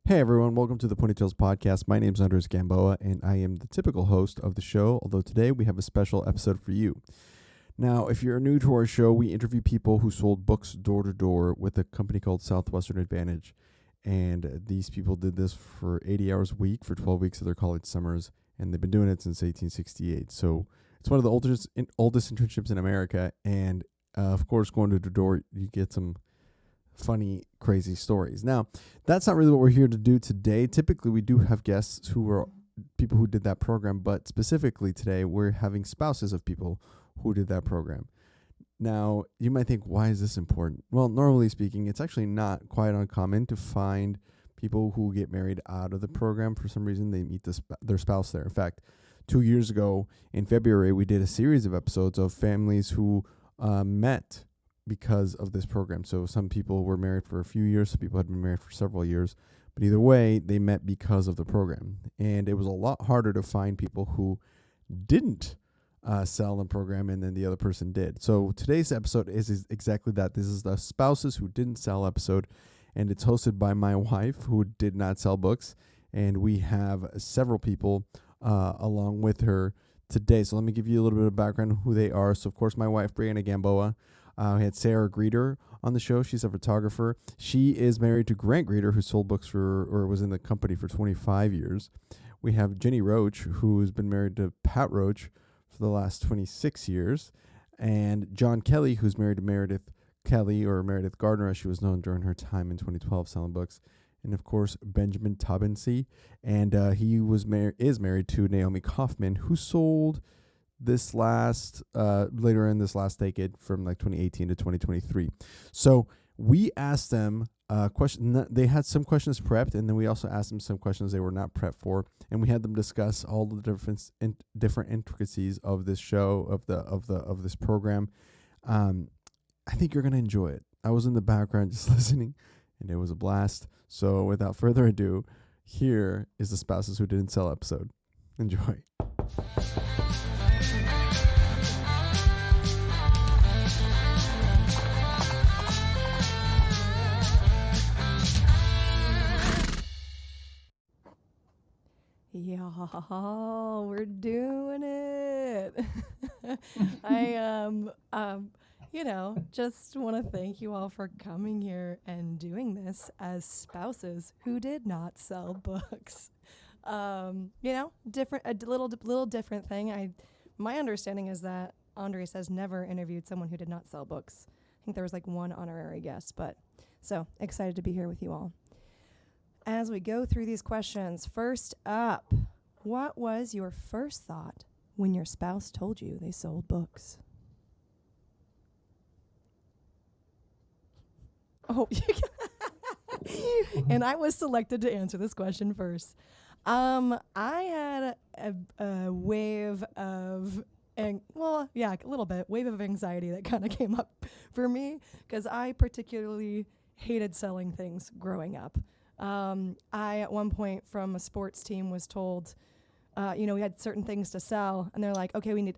Hey everyone, welcome to the Ponytails Podcast. My name is Meredith Gamboa, and I am the typical host of the show, although today we have a special episode for you. Now, if you're new to our show, we interview people who sold books door to door with a company called Southwestern-isms. And these people did this for 80 hours a week for 12 weeks of their college summers, and they've been doing it since 1868. So it's one of the oldest internships in America, and of course, going door to door, you get some funny, crazy stories. Now, that's not really what we're here to do today. Typically, we do have guests who are people who did that program, but specifically today, we're having spouses of people who did that program. Now, you might think, why is this important? Well, normally speaking, it's actually not quite uncommon to find people who get married out of the program. For some reason, they meet their spouse there. In fact, 2 years ago in February, we did a series of episodes of families who met because of this program. So some people were married for a few years, some people had been married for several years, but either way, they met because of the program. And it was a lot harder to find people who didn't sell the program and then the other person did. So today's episode is exactly that. This is the spouses who didn't sell episode, and it's hosted by my wife who did not sell books. And we have several people along with her today. So let me give you a little bit of background on who they are. So of course, my wife, Brianna Gamboa. We had Sarah Greder on the show. She's a photographer. She is married to Grant Greder, who sold books or was in the company for 25 years. We have Jenny Roach, who's been married to Pat Roach for the last 26 years. And John Kelly, who's married to Meredith Kelly, or Meredith Gardner, as she was known during her time in 2012 selling books. And of course, Benjamin Taubensee. And he is married to Naomi Kaufman, who sold this last later in this last decade from like 2018 to 2023. So we asked them they had some questions prepped, and then we also asked them some questions they were not prepped for, and we had them discuss all the different intricacies of this show, of this program. I think you're gonna enjoy it. I was in the background just listening, and it was a blast. So without further ado, here is the Spouses Who Didn't Sell episode. Enjoy. Y'all, we're doing it. Just want to thank you all for coming here and doing this as spouses who did not sell books. A little different thing. My understanding is that Andres has never interviewed someone who did not sell books. I think there was like one honorary guest, but so excited to be here with you all. As we go through these questions, first up, what was your first thought when your spouse told you they sold books? Oh, and I was selected to answer this question first. I had a wave of, a little bit, wave of anxiety that kind of came up for me because I particularly hated selling things growing up. I, at one point from a sports team, was told, we had certain things to sell, and they're like, okay, we need,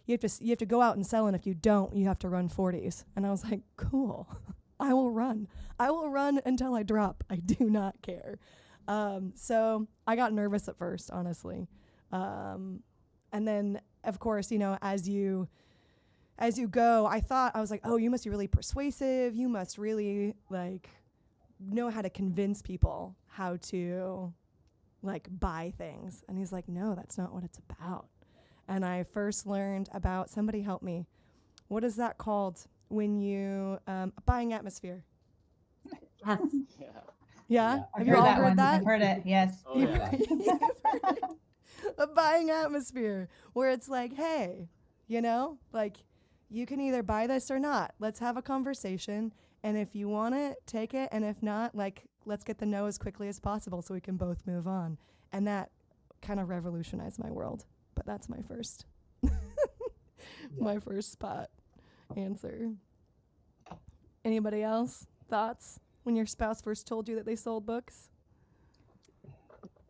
you have to go out and sell, and if you don't, you have to run 40s. And I was like, cool, I will run until I drop. I do not care. So I got nervous at first, honestly. And then, of course, as you go, I was like, oh, you must be really persuasive. You must really know how to convince people how to buy things. And he's like, no, that's not what it's about. And I first learned about, somebody help me, what is that called when you buying atmosphere? Yes. Yeah? Have you all heard that? I've heard it, yes. Oh, yeah. You've heard it. A buying atmosphere where it's like, hey, you can either buy this or not. Let's have a conversation. And if you want it, take it. And if not, let's get the no as quickly as possible so we can both move on. And that kind of revolutionized my world. But that's my first, my first spot answer. Anybody else? Thoughts when your spouse first told you that they sold books?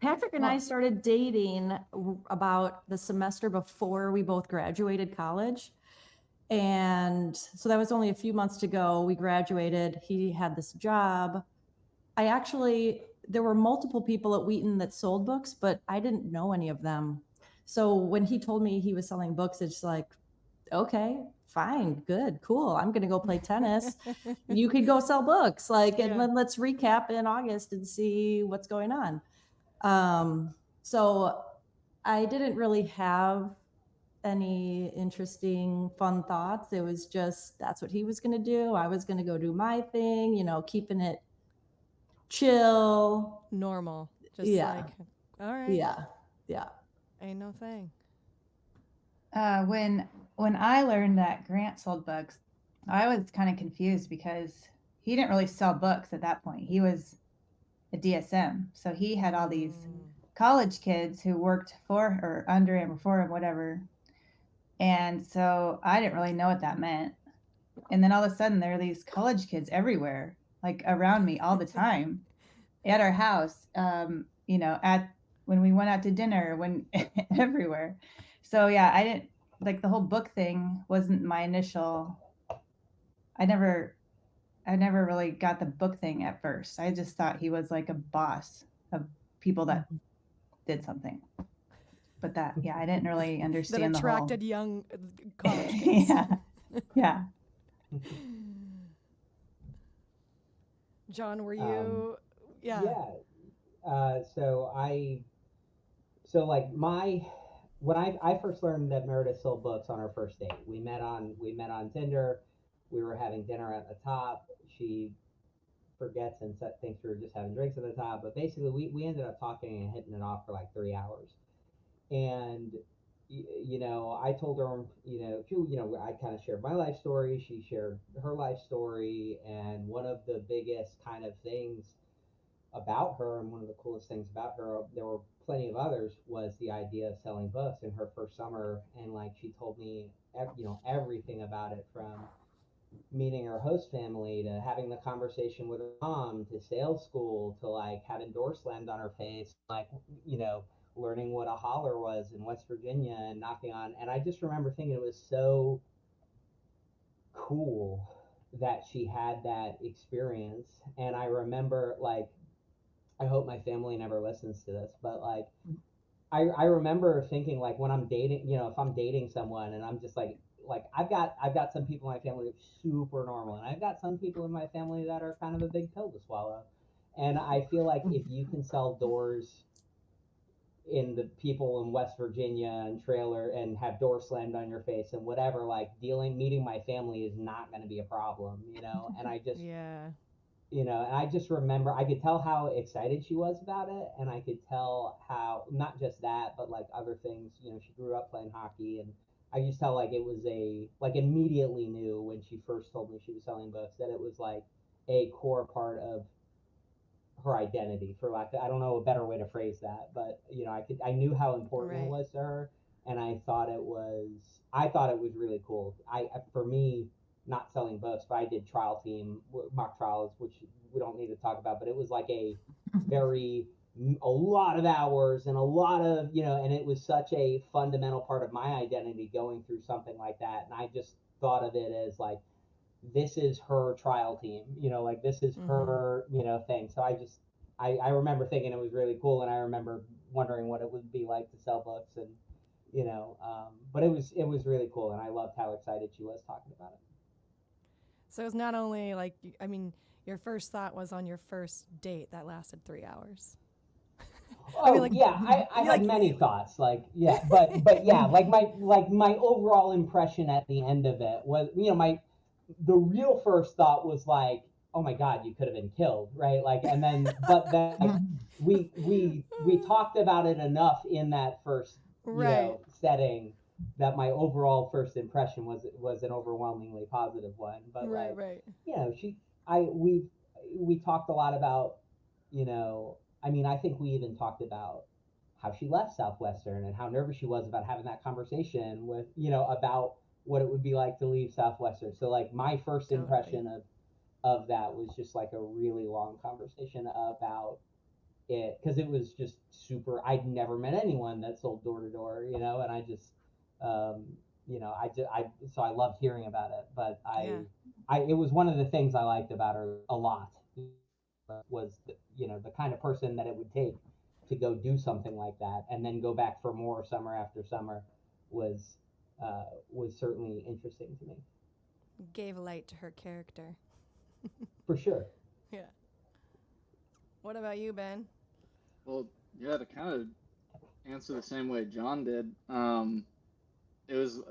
Patrick and I started dating about the semester before we both graduated college. And so that was only a few months to go. We graduated. He had this job. there were multiple people at Wheaton that sold books, but I didn't know any of them. So when he told me he was selling books, it's like, okay, fine, good, cool. I'm going to go play tennis. You could go sell books. Like, and then let's recap in August and see what's going on. So I didn't really have any interesting, fun thoughts. It was just, that's what he was going to do. I was going to go do my thing, you know, keeping it chill. Normal. Just like, all right. Yeah. Yeah. Ain't no thing. When I learned that Grant sold books, I was kind of confused because he didn't really sell books at that point. He was a DSM. So he had all these college kids who worked for or under him or for him, whatever. And so I didn't really know what that meant. And then all of a sudden there are these college kids everywhere, like around me all the time at our house, you know, when we went out to dinner, when everywhere. So yeah, I didn't like the whole book thing wasn't my initial. I never really got the book thing at first. I just thought he was like a boss of people that did something. But that, yeah, I didn't really understand that attracted the whole... young college kids. Yeah. John, were you? Yeah. When I first learned that Meredith sold books on our first date, we met on Tinder. We were having dinner at the top. She forgets and thinks we were just having drinks at the top, but basically we ended up talking and hitting it off for like 3 hours. And you know, I told her, I kind of shared my life story. She shared her life story, and one of the biggest kind of things about her, and one of the coolest things about her, there were plenty of others, was the idea of selling books in her first summer. And like, she told me, everything about it, from meeting her host family to having the conversation with her mom to sales school to like having doors slammed on her face, like, learning what a holler was in West Virginia and knocking on. And I just remember thinking it was so cool that she had that experience. And I remember, like, I hope my family never listens to this, but like, I remember thinking, like, when I'm dating, if I'm dating someone and I'm just like I've got some people in my family that are super normal, and I've got some people in my family that are kind of a big pill to swallow. And I feel like if you can sell doors in the people in West Virginia and trailer and have doors slammed on your face and whatever, like, meeting my family is not going to be a problem, and I just, and I just remember, I could tell how excited she was about it. And I could tell how, not just that, but like other things, she grew up playing hockey. And I just tell, like, it was immediately knew when she first told me she was selling books that it was like a core part of her identity, for lack of, I don't know a better way to phrase that, but I knew how important it was to her. And I thought it was really cool. For me, not selling books, but I did trial team mock trials, which we don't need to talk about, but it was like a lot of hours and a lot of, and it was such a fundamental part of my identity going through something like that. And I just thought of it as like, this is her trial team, like, this is her, thing. So I remember thinking it was really cool. And I remember wondering what it would be like to sell books, and, but it was really cool. And I loved how excited she was talking about it. So it's not only like, your first thought was on your first date that lasted 3 hours. I had many thoughts, like, but yeah, like my overall impression at the end of it was, the real first thought was like, oh my God, you could have been killed, right? Like, and then, but then, like, we talked about it enough in that first, setting, that my overall first impression was an overwhelmingly positive one. But we talked a lot about, I think we even talked about how she left Southwestern and how nervous she was about having that conversation with, about what it would be like to leave Southwestern. So like, my first impression of that was just like a really long conversation about it, because it was just super. I'd never met anyone that sold door to door, and I just, so I loved hearing about it. But it was one of the things I liked about her a lot, was, the kind of person that it would take to go do something like that and then go back for more summer after summer was certainly interesting to me. Gave light to her character. For sure. Yeah. What about you, Ben? Well, yeah, to kind of answer the same way John did, it was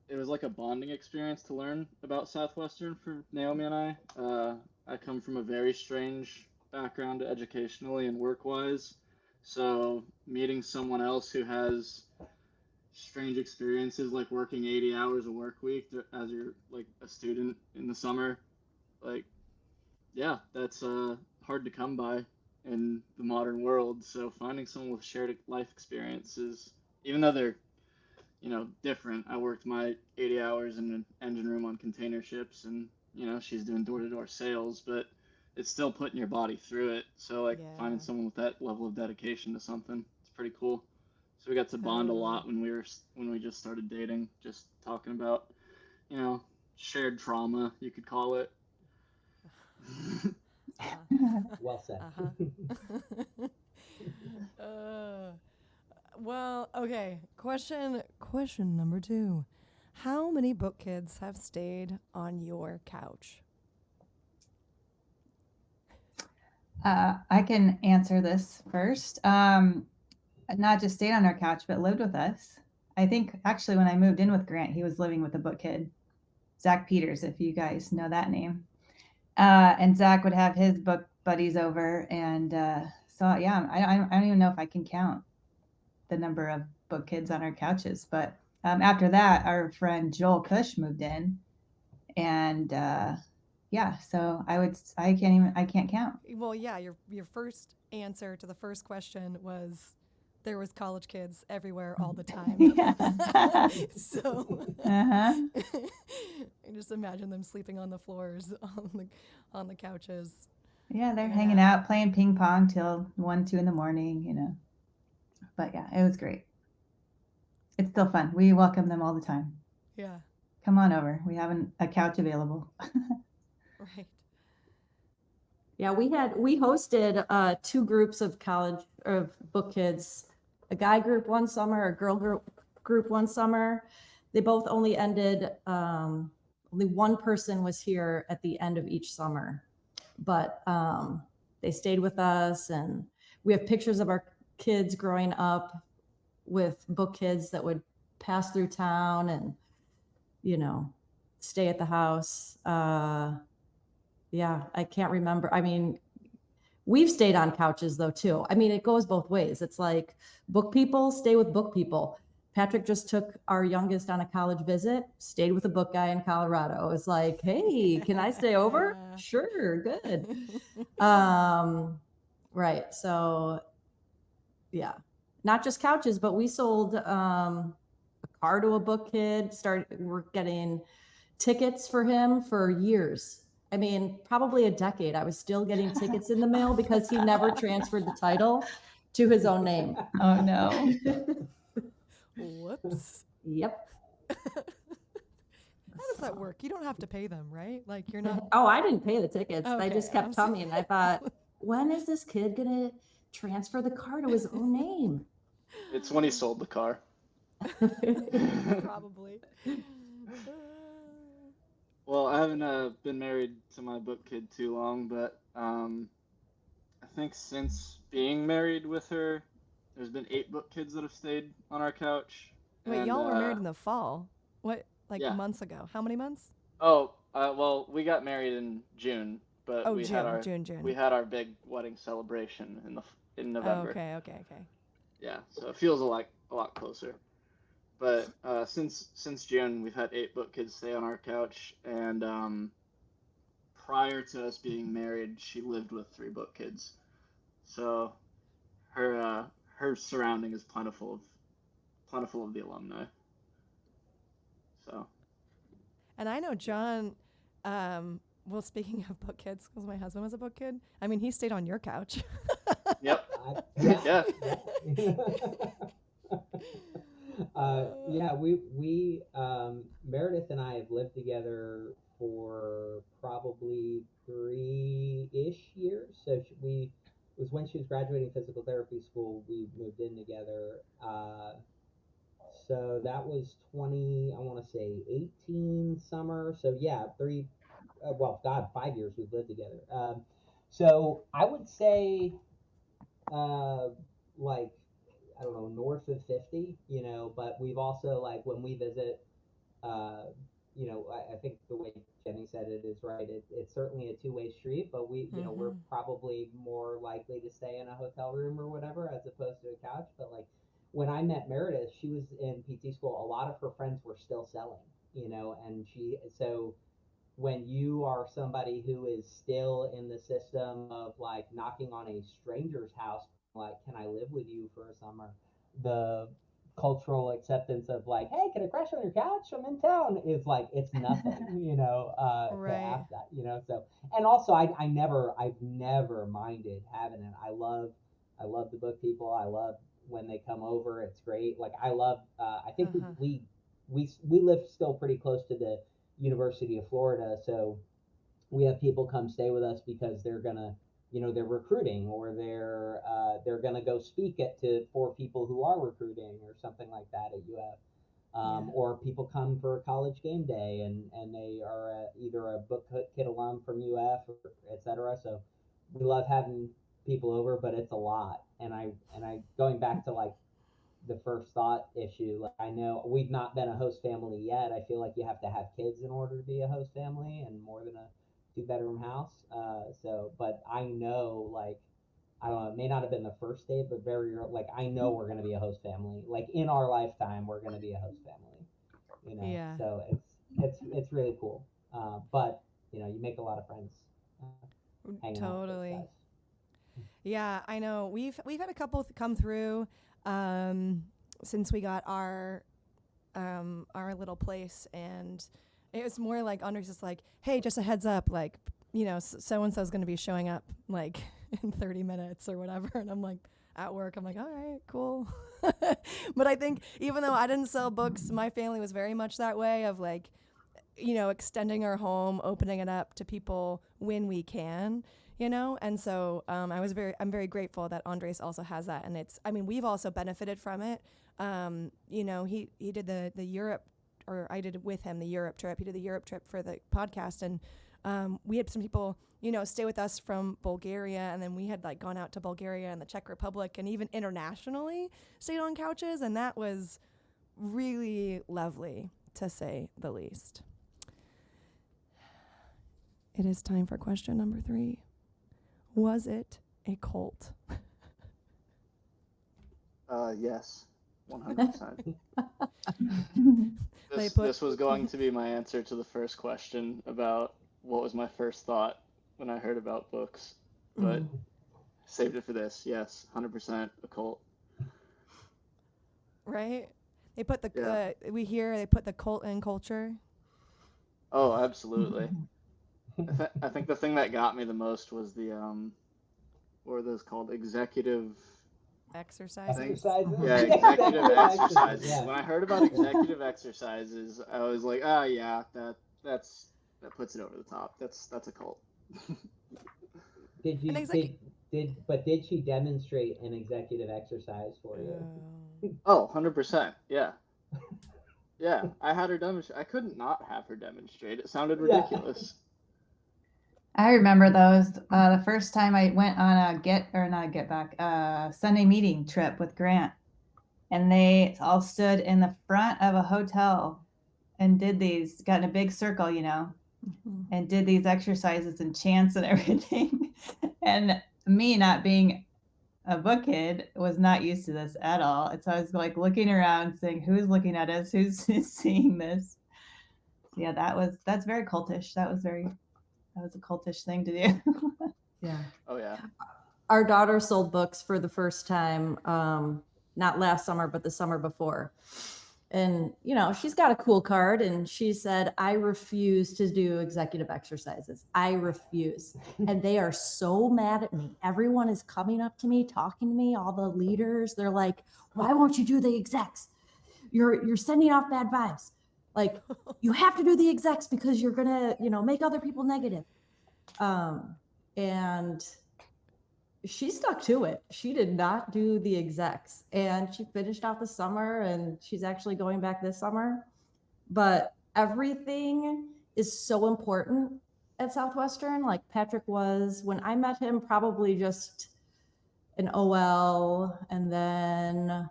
it was like a bonding experience to learn about Southwestern for Naomi and I. I come from a very strange background educationally and work-wise, so meeting someone else who has strange experiences like working 80 hours a work week as you're like a student in the summer, like, yeah, that's hard to come by in the modern world. So finding someone with shared life experiences, even though they're different. I worked my 80 hours in an engine room on container ships, and she's doing door-to-door sales, but it's still putting your body through it. So like finding someone with that level of dedication to something, it's pretty cool. So we got to bond a lot when we just started dating, just talking about shared trauma, you could call it. Well said. Well, okay. Question number 2. How many book kids have stayed on your couch? I can answer this first. Not just stayed on our couch, but lived with us. I think actually when I moved in with Grant, he was living with a book kid, Zach Peters, if you guys know that name. And Zach would have his book buddies over. And so, yeah, I don't even know if I can count the number of book kids on our couches. But after that, our friend Joel Cush moved in. And yeah, so I can't count. Well, yeah, your first answer to the first question was there was college kids everywhere all the time. Yeah. So Uh-huh. I just imagine them sleeping on the floors, on the couches. Yeah, they're hanging out, playing ping pong till 1, 2 in the morning, But yeah, it was great. It's still fun. We welcome them all the time. Yeah. Come on over. We have a couch available. Right. Yeah, we hosted 2 groups of book kids, a guy group one summer, a girl group one summer. They both only ended, only one person was here at the end of each summer, but they stayed with us, and we have pictures of our kids growing up with book kids that would pass through town and, stay at the house. Yeah, I can't remember. I mean, we've stayed on couches though too. I mean, it goes both ways. It's like book people stay with book people. Patrick just took our youngest on a college visit, stayed with a book guy in Colorado. It's like, hey, can I stay over? Sure, good. Right. So yeah, not just couches, but we sold a car to a book kid. We're getting tickets for him for years. I mean, probably a decade. I was still getting tickets in the mail because he never transferred the title to his own name. Oh, no. Whoops. Yep. How does that work? You don't have to pay them, right? Like you're not. Oh, I didn't pay the tickets. Okay, They just kept coming. I thought, when is this kid going to transfer the car to his own name? It's when he sold the car. Probably. Well, I haven't been married to my book kid too long, but I think since being married with her, there's been 8 book kids that have stayed on our couch. Wait, and, y'all were married in the fall. What, like yeah. months ago? How many months? Well, we got married in June, but June. We had our big wedding celebration in November. Oh, okay. Yeah, so it feels a lot closer. But since June, we've had 8 book kids stay on our couch, and prior to us being married, she lived with 3 book kids. So her surrounding is plentiful of the alumni. So. And I know John. Well, speaking of book kids, because my husband was a book kid. I mean, he stayed on your couch. Yep. Yeah. Yeah, we Meredith and I have lived together for probably 3-ish years. So we it was when she was graduating physical therapy school. We moved in together. So that was 20. I want to say 18 summer. So yeah, well, God, 5 years we've lived together. So I would say uh, like I don't know, north of 50, but we've also like when we visit, uh, I think the way Jenny said it is right. It's certainly a two-way street, but we're probably more likely to stay in a hotel room or whatever as opposed to a couch. But like when I met Meredith, she was in PT school. A lot of her friends were still selling, and so when you are somebody who is still in the system of like knocking on a stranger's house, like, can I live with you for a summer? The cultural acceptance of like, hey, can I crash on your couch? I'm in town is like, it's nothing, to Right. ask that, so, and also I've never minded having it. I love the book people. I love when they come over. It's great. Like I love, I think we live still pretty close to the University of Florida, so we have people come stay with us because they're gonna, they're recruiting or they're gonna go speak for people who are recruiting or something like that at UF. Or people come for a college game day and they are either a book kit alum from UF or et cetera. So we love having people over, but it's a lot. And I going back to like the first thought issue. Like I know we've not been a host family yet. I feel like you have to have kids in order to be a host family, and more than a two-bedroom house. But I know, like, I don't know, it may not have been the first date, but like I know we're gonna be a host family. Like in our lifetime, we're gonna be a host family. Yeah. So it's really cool. But you make a lot of friends hanging out with those Totally. guys. Yeah, I know. We've had a couple come through since we got our little place, and it was more like Andre's just like, hey, just a heads up, like, so and so's going to be showing up like in 30 minutes or whatever, and I'm like at work, I'm like, all right, cool. But I think even though I didn't sell books, my family was very much that way of like, extending our home, opening it up to people when we can. And so I'm very grateful that Andres also has that, and we've also benefited from it. He did the Europe, or I did with him the Europe trip. He did the Europe trip for the podcast, and we had some people stay with us from Bulgaria, and then we had like gone out to Bulgaria and the Czech Republic, and even internationally stayed on couches, and that was really lovely, to say the least. It is time for question number 3. Was it a cult? Yes, 100%. This was going to be my answer to the first question about what was my first thought when I heard about books, but saved it for this. Yes, 100% a cult. Right? They put they put the cult in culture. Oh, absolutely. I think the thing that got me the most was the what are those called? Executive Exercises. Yeah, executive exercises. Yeah. When I heard about executive exercises, I was like, oh yeah, that puts it over the top. That's a cult. Did she demonstrate an executive exercise for you? Oh, 100%. Yeah. Yeah, I had her demonstrate. I couldn't not have her demonstrate. It sounded ridiculous. I remember those. The first time I went on a Sunday meeting trip with Grant, and they all stood in the front of a hotel and got in a big circle, and did these exercises and chants and everything. And me, not being a book kid, was not used to this at all. And so I was like looking around saying, who's looking at us? Who's seeing this? Yeah, that's very cultish. That was a cultish thing to do. Yeah. Oh yeah. Our daughter sold books for the first time, not last summer, but the summer before. And, she's got a cool card, and she said, I refuse to do executive exercises. I refuse. And they are so mad at me. Everyone is coming up to me, talking to me, all the leaders. They're like, why won't you do the execs? you're sending off bad vibes. Like, you have to do the execs because you're gonna, make other people negative. And she stuck to it. She did not do the execs, and she finished out the summer, and she's actually going back this summer. But everything is so important at Southwestern. Like Patrick was, when I met him, probably just an OL, and then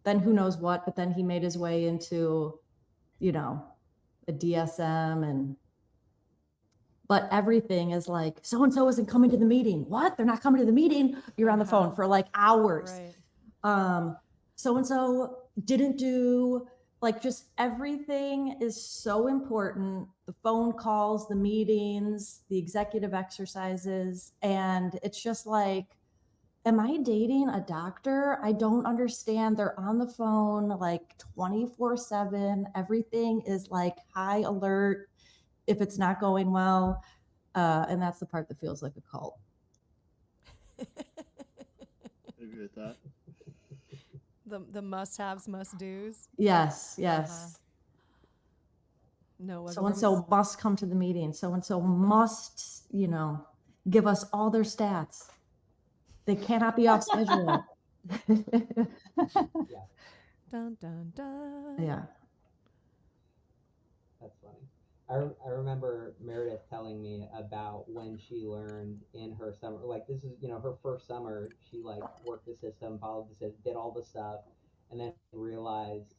who knows what, but then he made his way into, a DSM, but everything is like, so-and-so isn't coming to the meeting. What? They're not coming to the meeting. You're on the phone for like hours. Right. So-and-so didn't do, like, just everything is so important. The phone calls, the meetings, the executive exercises. And it's just like, am I dating a doctor? I don't understand. They're on the phone like 24/7. Everything is like high alert if it's not going well. And that's the part that feels like a cult. I agree with that. The must-haves, must-dos. Yes. No. So-and-so must come to the meeting. So-and-so must, give us all their stats. They cannot be off schedule. Yeah, Dun, dun, dun. Yeah. that's funny. I remember Meredith telling me about when she learned in her summer, like this is, her first summer, she like worked the system, followed the system, did all the stuff, and then realized,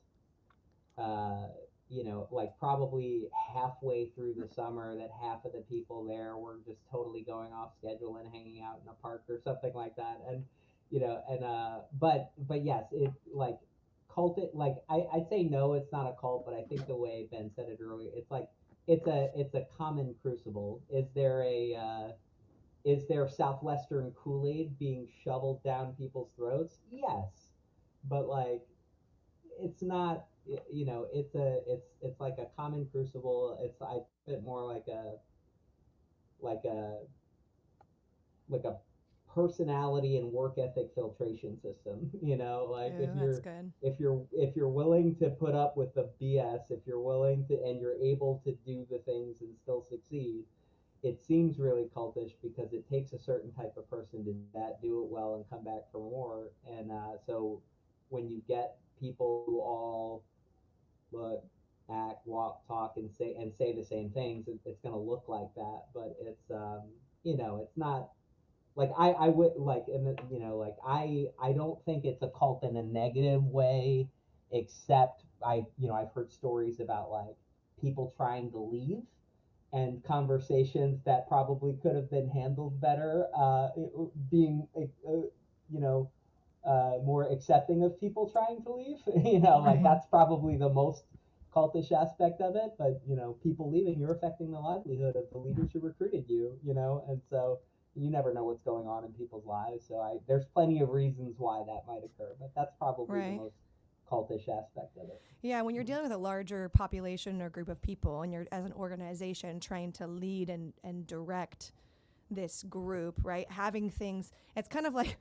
like probably halfway through the summer that half of the people there were just totally going off schedule and hanging out in a park or something like that. And, but yes, it like cult it, like I'd say no, it's not a cult, but I think the way Ben said it earlier, it's like, it's a common crucible. Is there Southwestern Kool-Aid being shoveled down people's throats? Yes, but like, it's not. It's like a common crucible. It's I bit more like a like a like a personality and work ethic filtration system. Like Ooh, that's good. if you're willing to put up with the BS, if you're willing to and you're able to do the things and still succeed, it seems really cultish because it takes a certain type of person to do it well, and come back for more. And so when you get people who all look, act, walk, talk, and say the same things, it's going to look like that. But it's it's not like I would like, and like I don't think it's a cult in a negative way, except I've heard stories about like people trying to leave, and conversations that probably could have been handled better, being more accepting of people trying to leave. Like that's probably the most cultish aspect of it. But people leaving, you're affecting the livelihood of the leaders who recruited you. And so you never know what's going on in people's lives. So there's plenty of reasons why that might occur, but that's probably the most cultish aspect of it. Yeah, when you're dealing with a larger population or group of people, and you're as an organization trying to lead and direct this group, right? Having things, it's kind of like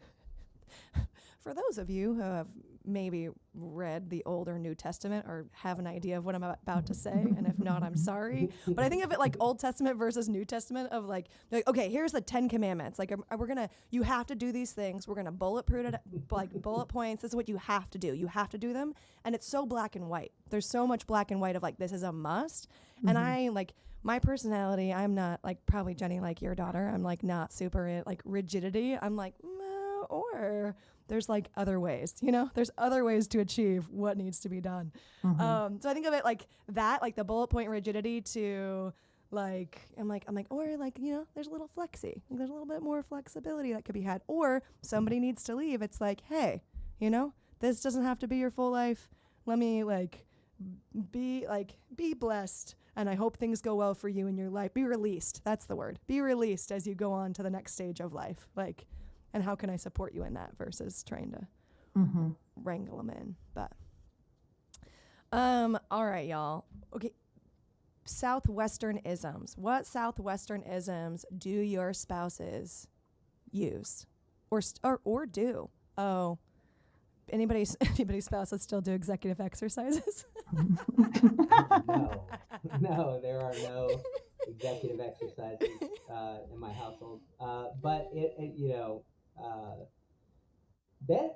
for those of you who have maybe read the Old or New Testament or have an idea of what I'm about to say, and if not, I'm sorry. But I think of it like Old Testament versus New Testament of like okay, here's the 10 commandments. Like you have to do these things. We're gonna bullet points. This is what you have to do. You have to do them. And it's so black and white. There's so much black and white of like, this is a must. Mm-hmm. And I like, my personality, I'm not like probably Jenny, like your daughter. I'm like not super like rigidity. I'm like, or there's like other ways, there's other ways to achieve what needs to be done. Mm-hmm. So I think of it like that, like the bullet point rigidity to like, I'm like, or like, there's a little flexy, there's a little bit more flexibility that could be had, or somebody needs to leave. It's like, hey, this doesn't have to be your full life. Let me like, be blessed. And I hope things go well for you in your life. Be released. That's the word. Be released as you go on to the next stage of life. Like, and how can I support you in that versus trying to wrangle them in? But, all right, y'all. Okay. Southwestern-isms. What Southwestern-isms do your spouses use or do? Oh, anybody's spouses still do executive exercises. No, there are no executive exercises in my household. But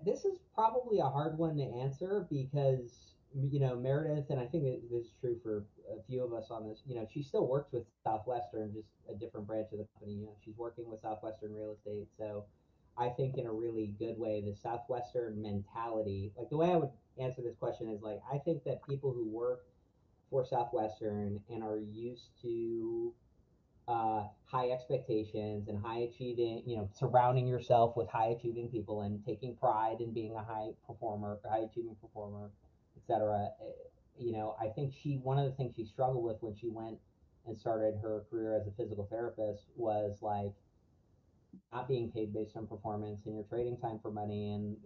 this is probably a hard one to answer because Meredith, and I think this is true for a few of us on this. She still works with Southwestern, just a different branch of the company. She's working with Southwestern Real Estate, so I think in a really good way, the Southwestern mentality, like the way I would answer this question is like, I think that people who work for Southwestern and are used to high expectations and high achieving, surrounding yourself with high achieving people and taking pride in being a high achieving performer, etc. I think one of the things she struggled with when she went and started her career as a physical therapist was like not being paid based on performance, and you're trading time for money, and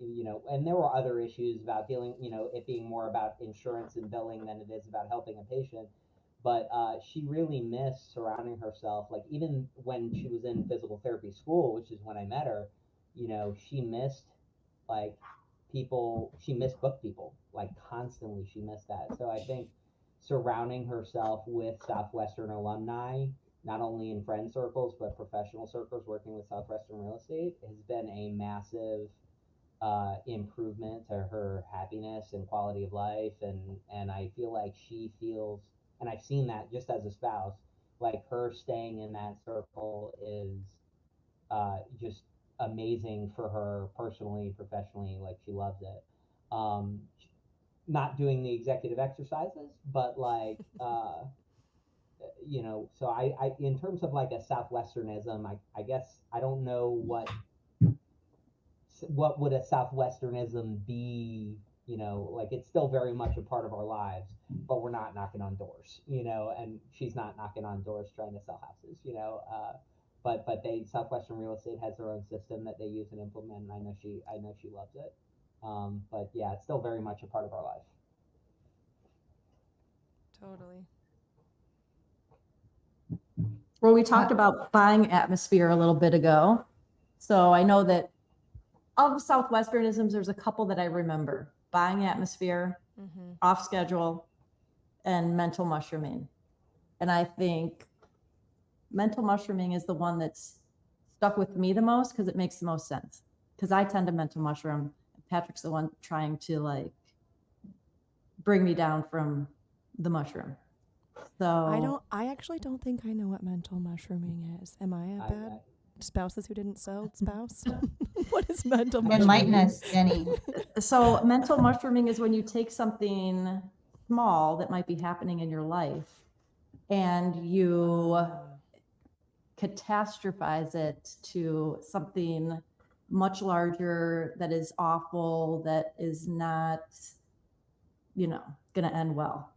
there were other issues about dealing, it being more about insurance and billing than it is about helping a patient. But she really missed surrounding herself, like even when she was in physical therapy school, which is when I met her, she missed like she missed book people, like constantly she missed that. So I think surrounding herself with Southwestern alumni, not only in friend circles, but professional circles working with Southwestern Real Estate has been a massive improvement to her happiness and quality of life. And I feel like she feels, and I've seen that just as a spouse, like her staying in that circle is just amazing for her personally, professionally, like she loves it. Not doing the executive exercises, but like, so I, in terms of like a Southwesternism, I guess I don't know what would a Southwesternism be, like it's still very much a part of our lives, but we're not knocking on doors, and she's not knocking on doors trying to sell houses, but Southwestern Real Estate has their own system that they use and implement, and I know she loves it. But yeah, it's still very much a part of our life. Totally. Well, we talked about buying atmosphere a little bit ago. So I know that of Southwesternisms, there's a couple that I remember: buying atmosphere, off schedule, and mental mushrooming. And I think mental mushrooming is the one that's stuck with me the most because it makes the most sense. Because I tend to mental mushroom. Patrick's the one trying to like bring me down from the mushroom. So I actually don't think I know what mental mushrooming is. Am I a bad spouses who didn't sell spouse? What is mental mushrooming? Enlighten us, Jenny. So mental mushrooming is when you take something small that might be happening in your life and you catastrophize it to something much larger that is awful, that is not, going to end well.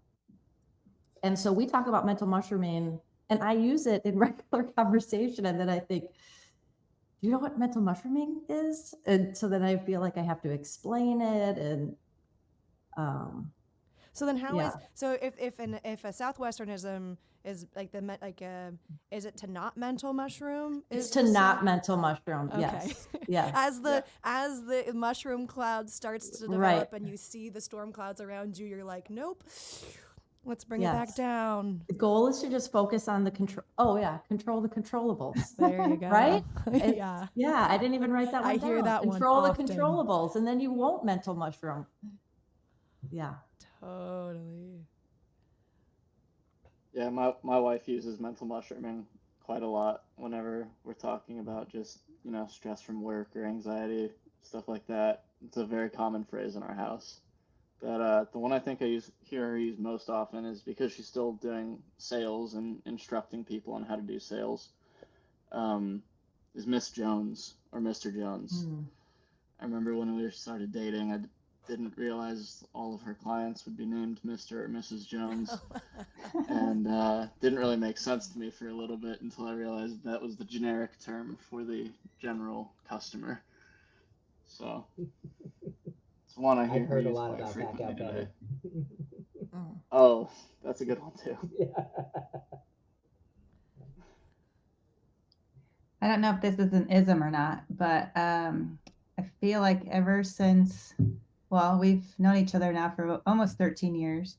And so we talk about mental mushrooming, and I use it in regular conversation. And then I think, do you know what mental mushrooming is? And so then I feel like I have to explain it. And so then how is if a Southwesternism is like is it to not mental mushroom? It's to not mental mushroom. Okay. Yes. Yeah. As the mushroom cloud starts to develop and you see the storm clouds around you, you're like, nope. Let's bring it back down. The goal is to just focus on the control. Oh yeah, control the controllables. There you go. Right? Yeah. Yeah, I didn't even write that one down. I hear that control one the controllables, and then you won't mental mushroom. Yeah. Totally. Yeah, my wife uses mental mushrooming quite a lot whenever we're talking about just, stress from work or anxiety, stuff like that. It's a very common phrase in our house. But the one I think I hear her use most often is because she's still doing sales and instructing people on how to do sales, is Miss Jones or Mr. Jones. I remember when we started dating, I didn't realize all of her clients would be named Mr. or Mrs. Jones. And didn't really make sense to me for a little bit until I realized that was the generic term for the general customer. So it's one I hear I've heard a lot about Pack Out Better. Oh, that's a good one too. I don't know if this is an ism or not, but I feel like ever since well, we've known each other now for almost 13 years.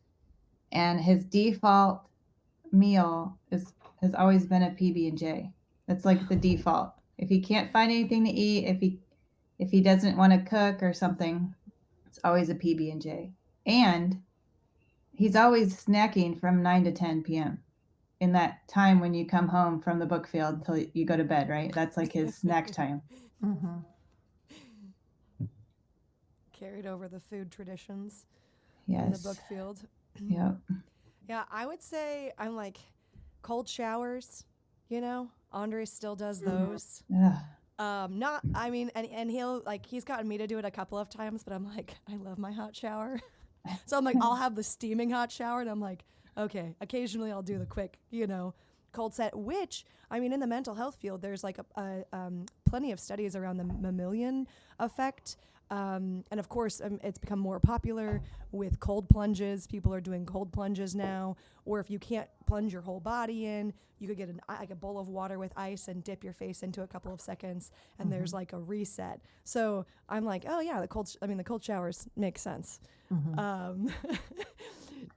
And his default meal has always been a PB&J. That's like the default. If he can't find anything to eat, if he doesn't want to cook or something, it's always a PB&J. And he's always snacking from 9 to 10 p.m. in that time when you come home from the book field till you go to bed, right? That's like his snack time. Mm-hmm. Carried over the food traditions Yes. in the book field. Yep. Yeah, I would say I'm like cold showers, you know? Andres still does those. Ugh. Not, I mean, and he'll, like, he's gotten me to do it a couple of times, but I'm like, I love my hot shower. So I'm like, I'll have the steaming hot shower, and I'm like, okay, occasionally I'll do the quick, you know, cold set, which, I mean, in the mental health field, there's like plenty of studies around the mammalian effect. And of course, it's become more popular with cold plunges. People are doing cold plunges now. Or if you can't plunge your whole body in, you could get like a bowl of water with ice and dip your face into a couple of seconds, and there's like a reset. So I'm like, oh yeah, the cold showers make sense.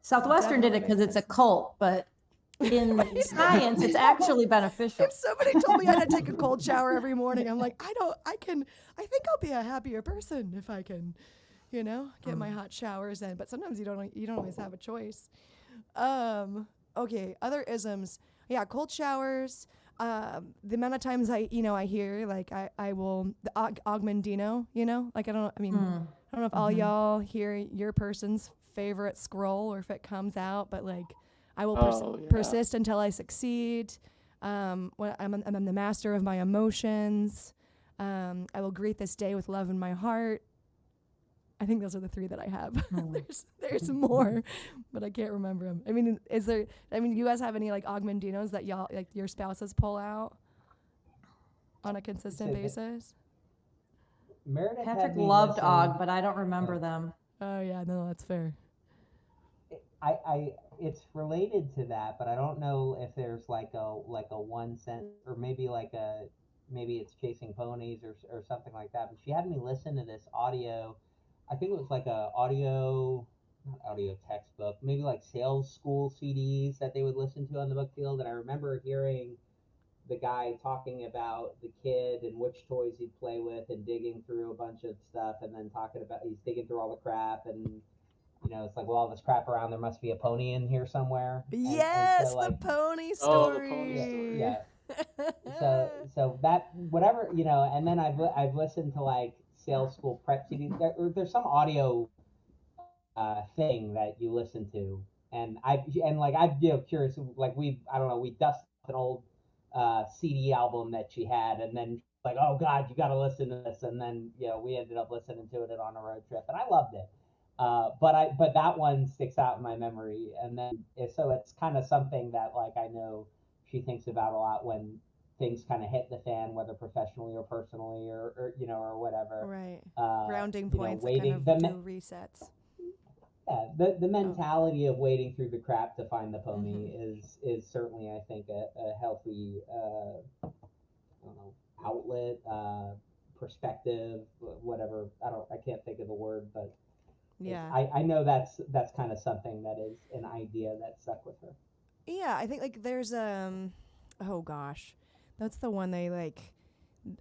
Southwestern did it because it's a cult, but in science, it's actually beneficial. If somebody told me I had to take a cold shower every morning, I'm like, I think I'll be a happier person if I can, you know, get my hot showers in. But sometimes you don't always have a choice. Okay, other isms. Yeah, cold showers. The amount of times I hear, like, I will, the Augmendino, you know, like, I don't know if all y'all hear your person's favorite scroll or if it comes out, but like, I will persist until I succeed. When I'm the master of my emotions. I will greet this day with love in my heart. I think those are the three that I have. There's more, but I can't remember them. I mean, you guys have any like Augmendinos that y'all, like your spouses pull out on a consistent basis? Meredith Patrick loved Og, but I don't remember them. Oh yeah, no, that's fair. It's related to that, but I don't know if there's like a 1 cent, or maybe maybe it's Chasing Ponies or something like that. But she had me listen to this audio. I think it was like not audio textbook, maybe like sales school CDs that they would listen to on the book field. And I remember hearing the guy talking about the kid and which toys he'd play with and digging through a bunch of stuff, and then talking about he's digging through all the crap, and it's like, well, all this crap around, there must be a pony in here somewhere. Yes, and so, like, the pony story. Oh, the pony story. Yeah. So that, whatever, and then I've listened to like sales school prep CDs. There's some audio thing that you listen to, and I'm curious, like we dusted an old CD album that she had, and then like, oh God, you got to listen to this, and then we ended up listening to it on a road trip, and I loved it. But that one sticks out in my memory, and then so it's kind of something that like I know she thinks about a lot when things kind of hit the fan, whether professionally or personally or whatever. Right. Grounding points, waiting, that kind of do resets. Yeah, the mentality of wading through the crap to find the pony is certainly, I think, a healthy outlet, perspective, whatever. I can't think of the word, but yeah, I know that's kind of something that is an idea that stuck with her. Yeah, I think like there's oh gosh, that's the one they like.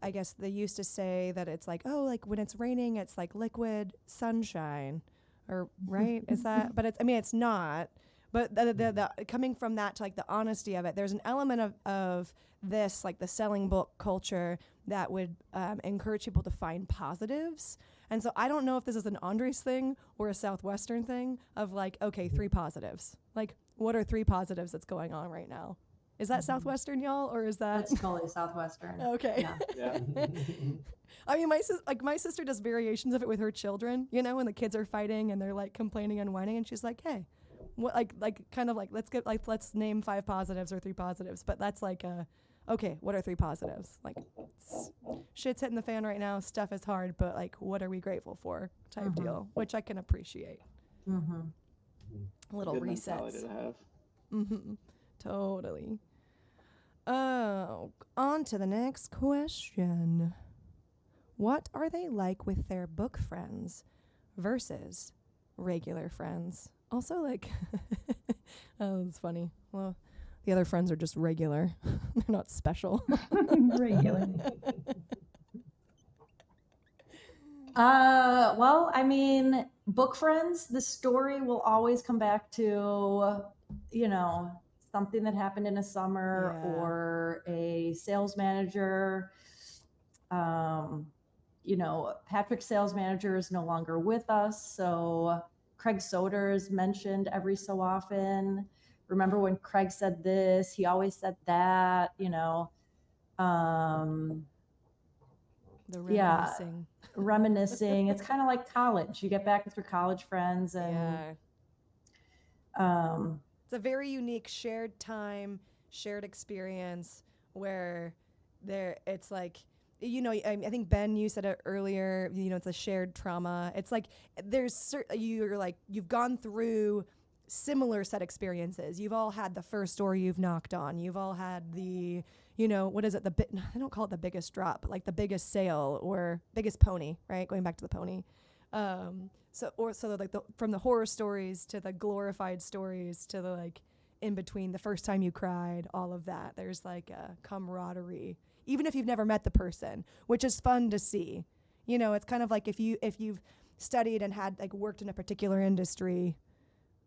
I guess they used to say that it's like, oh, like when it's raining, it's like liquid sunshine, or right? Is that? But it's not. But the coming from that to like the honesty of it, there's an element of this, like the selling book culture, that would encourage people to find positives. And so I don't know if this is an Andres thing or a Southwestern thing of like, okay, 3 positives. Like, what are 3 positives that's going on right now? Is that Southwestern, y'all, or is that? That's totally Southwestern. Okay. Yeah. I mean, my sister does variations of it with her children, when the kids are fighting and they're like complaining and whining, and she's like, hey, what, like kind of like, let's name 5 positives or 3 positives. But that's like, okay, what are 3 positives? Like, shit's hitting the fan right now. Stuff is hard, but like, what are we grateful for? Type deal, which I can appreciate. Little Good resets. mentality to have. Totally. Oh, on to the next question. What are they like with their book friends? versus regular friends. Also, like, oh, it's funny. Well, the other friends are just regular. They're not special. Regular. Well, I mean, book friends, the story will always come back to, something that happened in a summer Yeah. or a sales manager. Patrick's sales manager is no longer with us. So Craig Soder is mentioned every so often. Remember when Craig said this, he always said that, The Yeah. reminiscing. reminiscing. It's kind of like college. You get back with your college friends and It's a very unique shared time, shared experience where it's like, I think Ben, you said it earlier, it's a shared trauma. It's like you've gone through similar set experiences. You've all had the first door you've knocked on. You've all had the, what is it? I don't call it the biggest drop, but like the biggest sale or biggest pony, right? Going back to the pony. From the horror stories to the glorified stories to the like in between, the first time you cried, all of that. There's like a camaraderie, even if you've never met the person, which is fun to see. It's kind of like if you've studied and had like worked in a particular industry,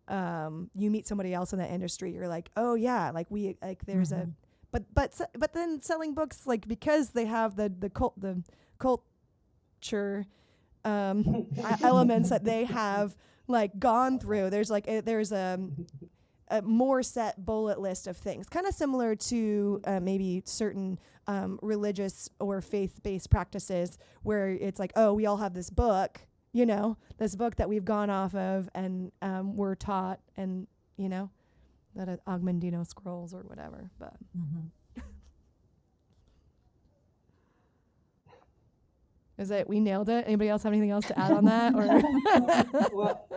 you meet somebody else in that industry, you're like, oh yeah, like there's a, but then selling books, like, because they have the culture elements that they have like gone through. There's a more set bullet list of things, kind of similar to maybe certain religious or faith-based practices where it's like, oh, we all have this book, this book that we've gone off of and we're taught, and that Augmendino scrolls or whatever. But is it, we nailed it? Anybody else have anything else to add on that? Or Well,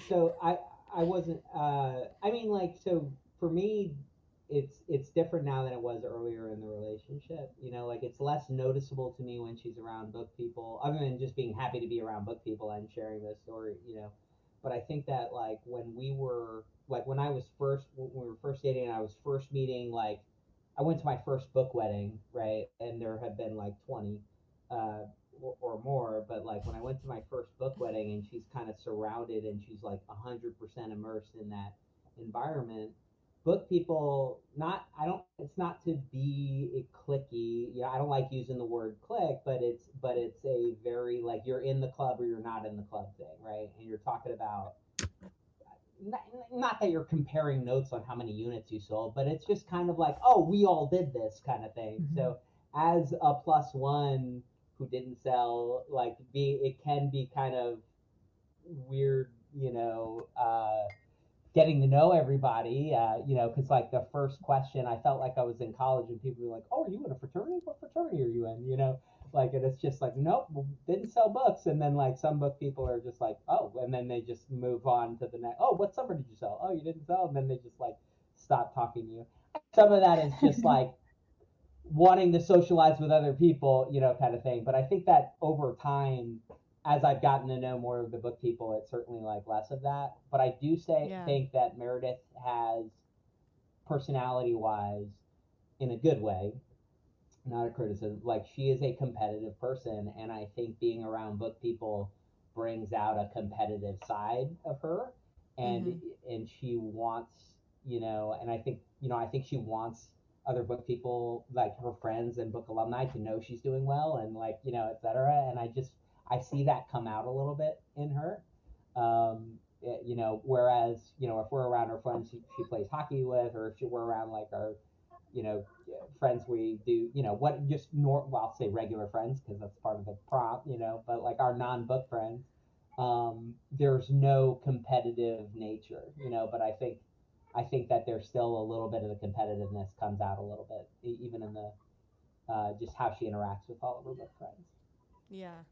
so I wasn't. So for me, it's different now than it was earlier in the relationship. Like it's less noticeable to me when she's around book people, other than just being happy to be around book people and sharing those stories. But I think that like when we were like when we were first dating and I was first meeting, like I went to my first book wedding, right? And there have been like 20. Or more, but like when I went to my first book wedding and she's kind of surrounded and she's like 100% immersed in that environment, book people, it's not to be cliquey. I don't like using the word clique, but it's a very like you're in the club or you're not in the club thing, right? And you're talking about not that you're comparing notes on how many units you sold, but it's just kind of like, oh, we all did this kind of thing. So as a plus one who didn't sell, like it can be kind of weird, getting to know everybody, because like the first question, I felt like I was in college and people were like, oh, are you in a fraternity? What fraternity are you in? Like, and it's just like, nope, didn't sell books. And then like some book people are just like, oh, and then they just move on to the next, oh, what summer did you sell? Oh, you didn't sell. And then they just like stop talking to you. Some of that is just like wanting to socialize with other people, kind of thing. But I think that over time, as I've gotten to know more of the book people, it's certainly like less of that. But I do think that Meredith has, personality-wise, in a good way, not a criticism, like she is a competitive person, and I think being around book people brings out a competitive side of her, and she wants, and I think she wants other book people, like her friends and book alumni, to know she's doing well and like, et cetera. And I see that come out a little bit in her. Whereas, if we're around her friends she plays hockey with, or if we're around like our, friends we do, I'll say regular friends because that's part of the prompt, but like our non-book friends, there's no competitive nature, but I think that there's still a little bit of the competitiveness comes out a little bit, even in the just how she interacts with all of her book friends. Yeah.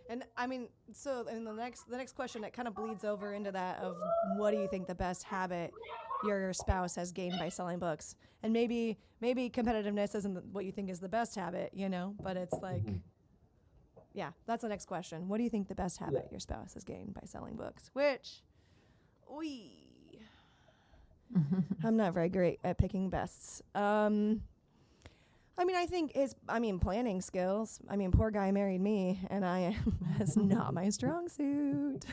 And I mean, so in the next question, it kind of bleeds over into that of what do you think the best habit your spouse has gained by selling books? And maybe competitiveness isn't what you think is the best habit, but it's like, yeah, that's the next question. What do you think the best habit your spouse has gained by selling books? Which, I'm not very great at picking bests. I mean, I think planning skills. I mean, poor guy married me, and that's not my strong suit.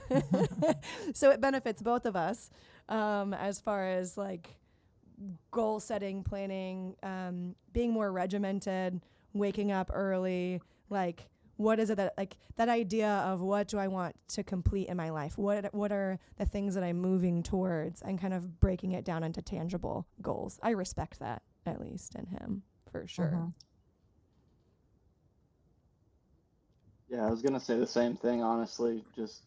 So it benefits both of us, as far as like goal setting, planning, being more regimented, waking up early. Like, what is it that idea of what do I want to complete in my life? What are the things that I'm moving towards, and kind of breaking it down into tangible goals. I respect that, at least in him. For sure. Yeah, I was gonna say the same thing, honestly. Just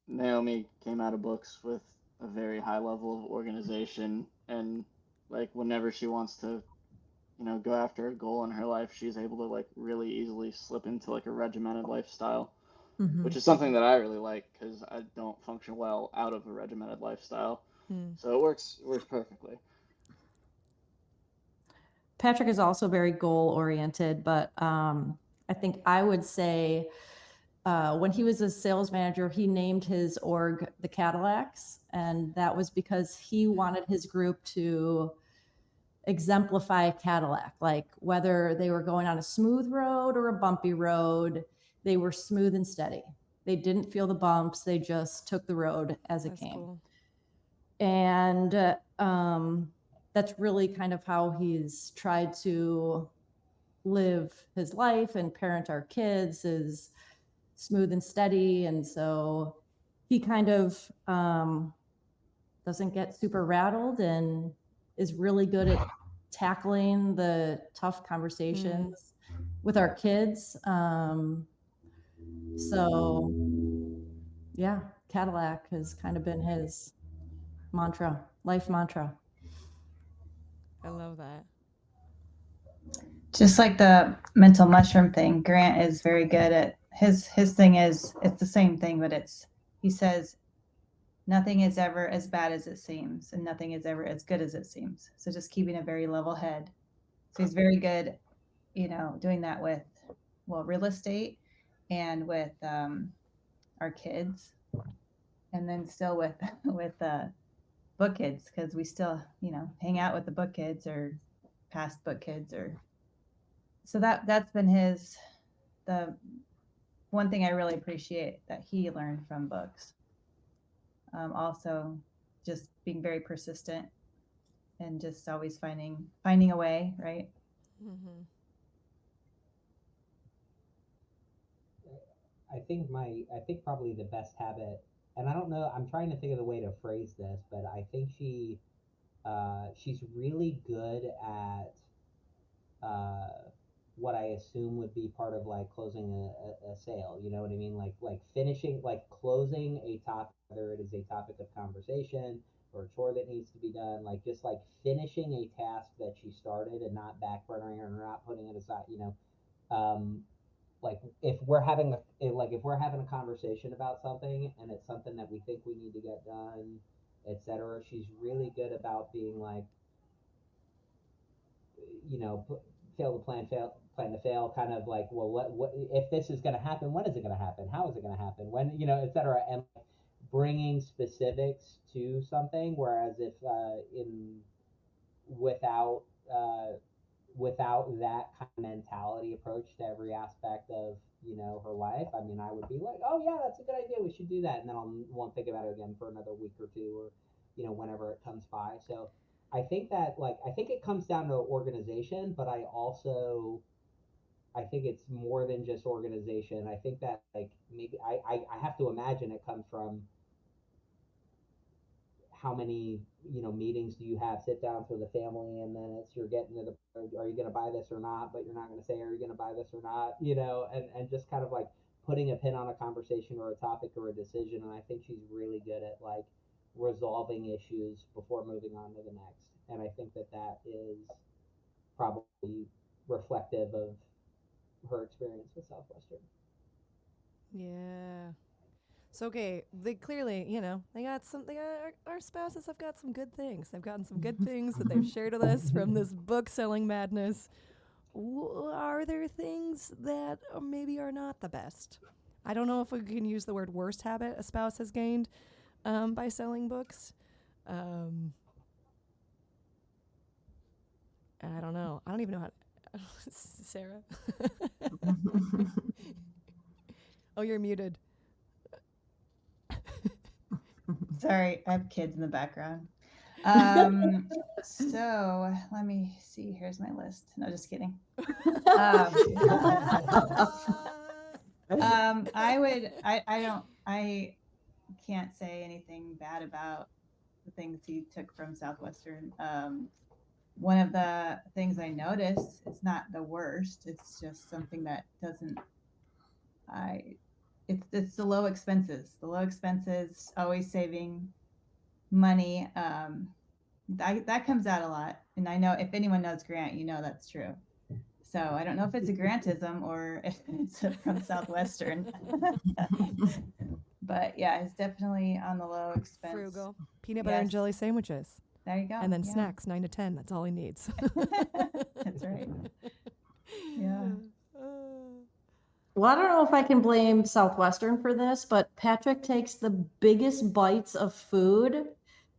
Naomi came out of books with a very high level of organization, and like whenever she wants to, go after a goal in her life, she's able to like really easily slip into like a regimented lifestyle, which is something that I really like because I don't function well out of a regimented lifestyle. So it works perfectly. Patrick is also very goal oriented, but I think I would say when he was a sales manager, he named his org the Cadillacs, and that was because he wanted his group to exemplify Cadillac. Like whether they were going on a smooth road or a bumpy road, they were smooth and steady. They didn't feel the bumps. They just took the road as it came. Cool. And that's really kind of how he's tried to live his life and parent our kids, is smooth and steady. And so he kind of doesn't get super rattled and is really good at tackling the tough conversations with our kids. So yeah, Cadillac has kind of been his life mantra. I love that. Just like the mental mushroom thing, Grant is very good at his thing is, it's the same thing, but he says nothing is ever as bad as it seems, and nothing is ever as good as it seems. So just keeping a very level head. So he's very good, doing that with, real estate and with our kids, and then still with book kids, because we still, hang out with the book kids or past book kids, or so that's been the one thing I really appreciate that he learned from books. Also just being very persistent and just always finding a way, right? I think probably the best habit, and I don't know, I'm trying to think of the way to phrase this, but I think she's really good at what I assume would be part of like closing a sale. You know what I mean? Like finishing, like closing a topic, whether it is a topic of conversation or a chore that needs to be done, like just like finishing a task that she started and not backburnering or not putting it aside. Like if we're having a conversation about something and it's something that we think we need to get done, etc., she's really good about being like, fail to fail, kind of like, well, what if this is going to happen? When is it going to happen? How is it going to happen? When, etc., and bringing specifics to something. Whereas if without that kind of mentality approach to every aspect of her life, I mean, I would be like, oh yeah, that's a good idea, we should do that, and then won't think about it again for another week or two, or whenever it comes by. So I think it comes down to organization, but I think it's more than just organization. I think that like maybe I have to imagine it comes from how many meetings do you have, sit downs with the family, and then you're getting to the, are you going to buy this or not, but you're not going to say, are you going to buy this or not, and just kind of like putting a pin on a conversation or a topic or a decision. And I think she's really good at like resolving issues before moving on to the next. And I think that is probably reflective of her experience with Southwestern. Yeah. So okay, they clearly, our spouses have got some good things. They've gotten some good things that they've shared with us from this book selling madness. are there things that maybe are not the best? I don't know if we can use the word worst habit a spouse has gained by selling books. I don't know. I don't even know how to. Sarah? Oh, you're muted. Sorry, I have kids in the background. So let me see. Here's my list. No, just kidding. I can't say anything bad about the things he took from Southwestern. One of the things I noticed, it's not the worst. It's just something that doesn't. It's the low expenses. The low expenses, always saving money. That comes out a lot, and I know if anyone knows Grant, you know that's true. So I don't know if it's a Grantism or if it's from Southwestern. But yeah, it's definitely on the low expense. Frugal. Peanut butter and jelly sandwiches. There you go. And then snacks, 9 to 10. That's all he needs. That's right. Yeah. Well, I don't know if I can blame Southwestern for this, but Patrick takes the biggest bites of food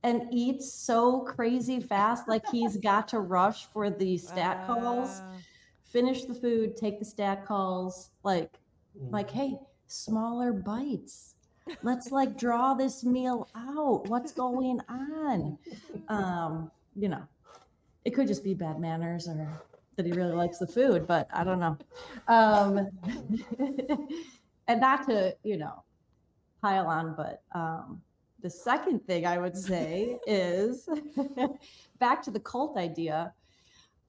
and eats so crazy fast, like he's got to rush for the stat calls, finish the food, take the stat calls, like, hey, smaller bites. Let's like draw this meal out. What's going on? It could just be bad manners or that he really likes the food, but I don't know. And not to, pile on, but the second thing I would say is back to the cult idea.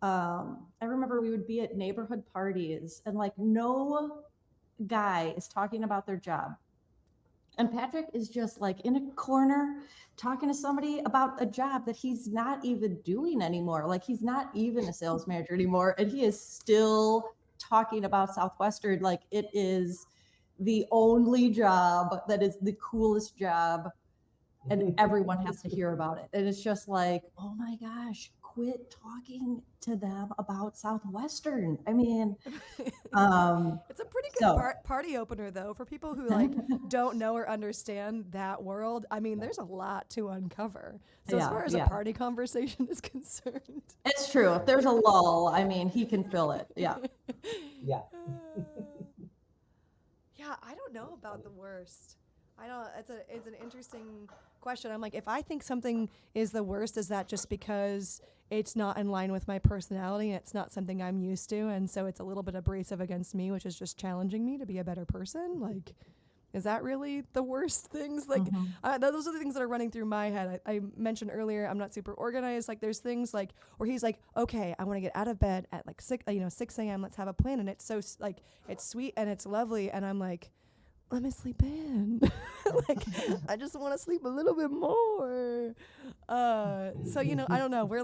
I remember we would be at neighborhood parties and like no guy is talking about their job. And Patrick is just like in a corner talking to somebody about a job that he's not even doing anymore. Like he's not even a sales manager anymore. And he is still talking about Southwestern like it is the only job that is the coolest job. And everyone has to hear about it. And it's just like, oh my gosh, quit talking to them about Southwestern. I mean, it's a pretty good party opener though for people who like don't know or understand that world. I mean, there's a lot to uncover. So as far as a party conversation is concerned, it's true. If there's a lull, I mean, he can fill it. Yeah. Yeah. Yeah, I don't know about the worst. I don't. It's an interesting question. I'm like, if I think something is the worst, is that just because it's not in line with my personality and it's not something I'm used to, and so it's a little bit abrasive against me, which is just challenging me to be a better person? Like, is that really the worst things? Like, those are the things that are running through my head. I mentioned earlier, I'm not super organized. Like, there's things like where he's like, okay, I want to get out of bed at like 6 a.m. Let's have a plan, and it's so like it's sweet and it's lovely, and I'm like, let me sleep in. Like, I just want to sleep a little bit more. So, I don't know. We're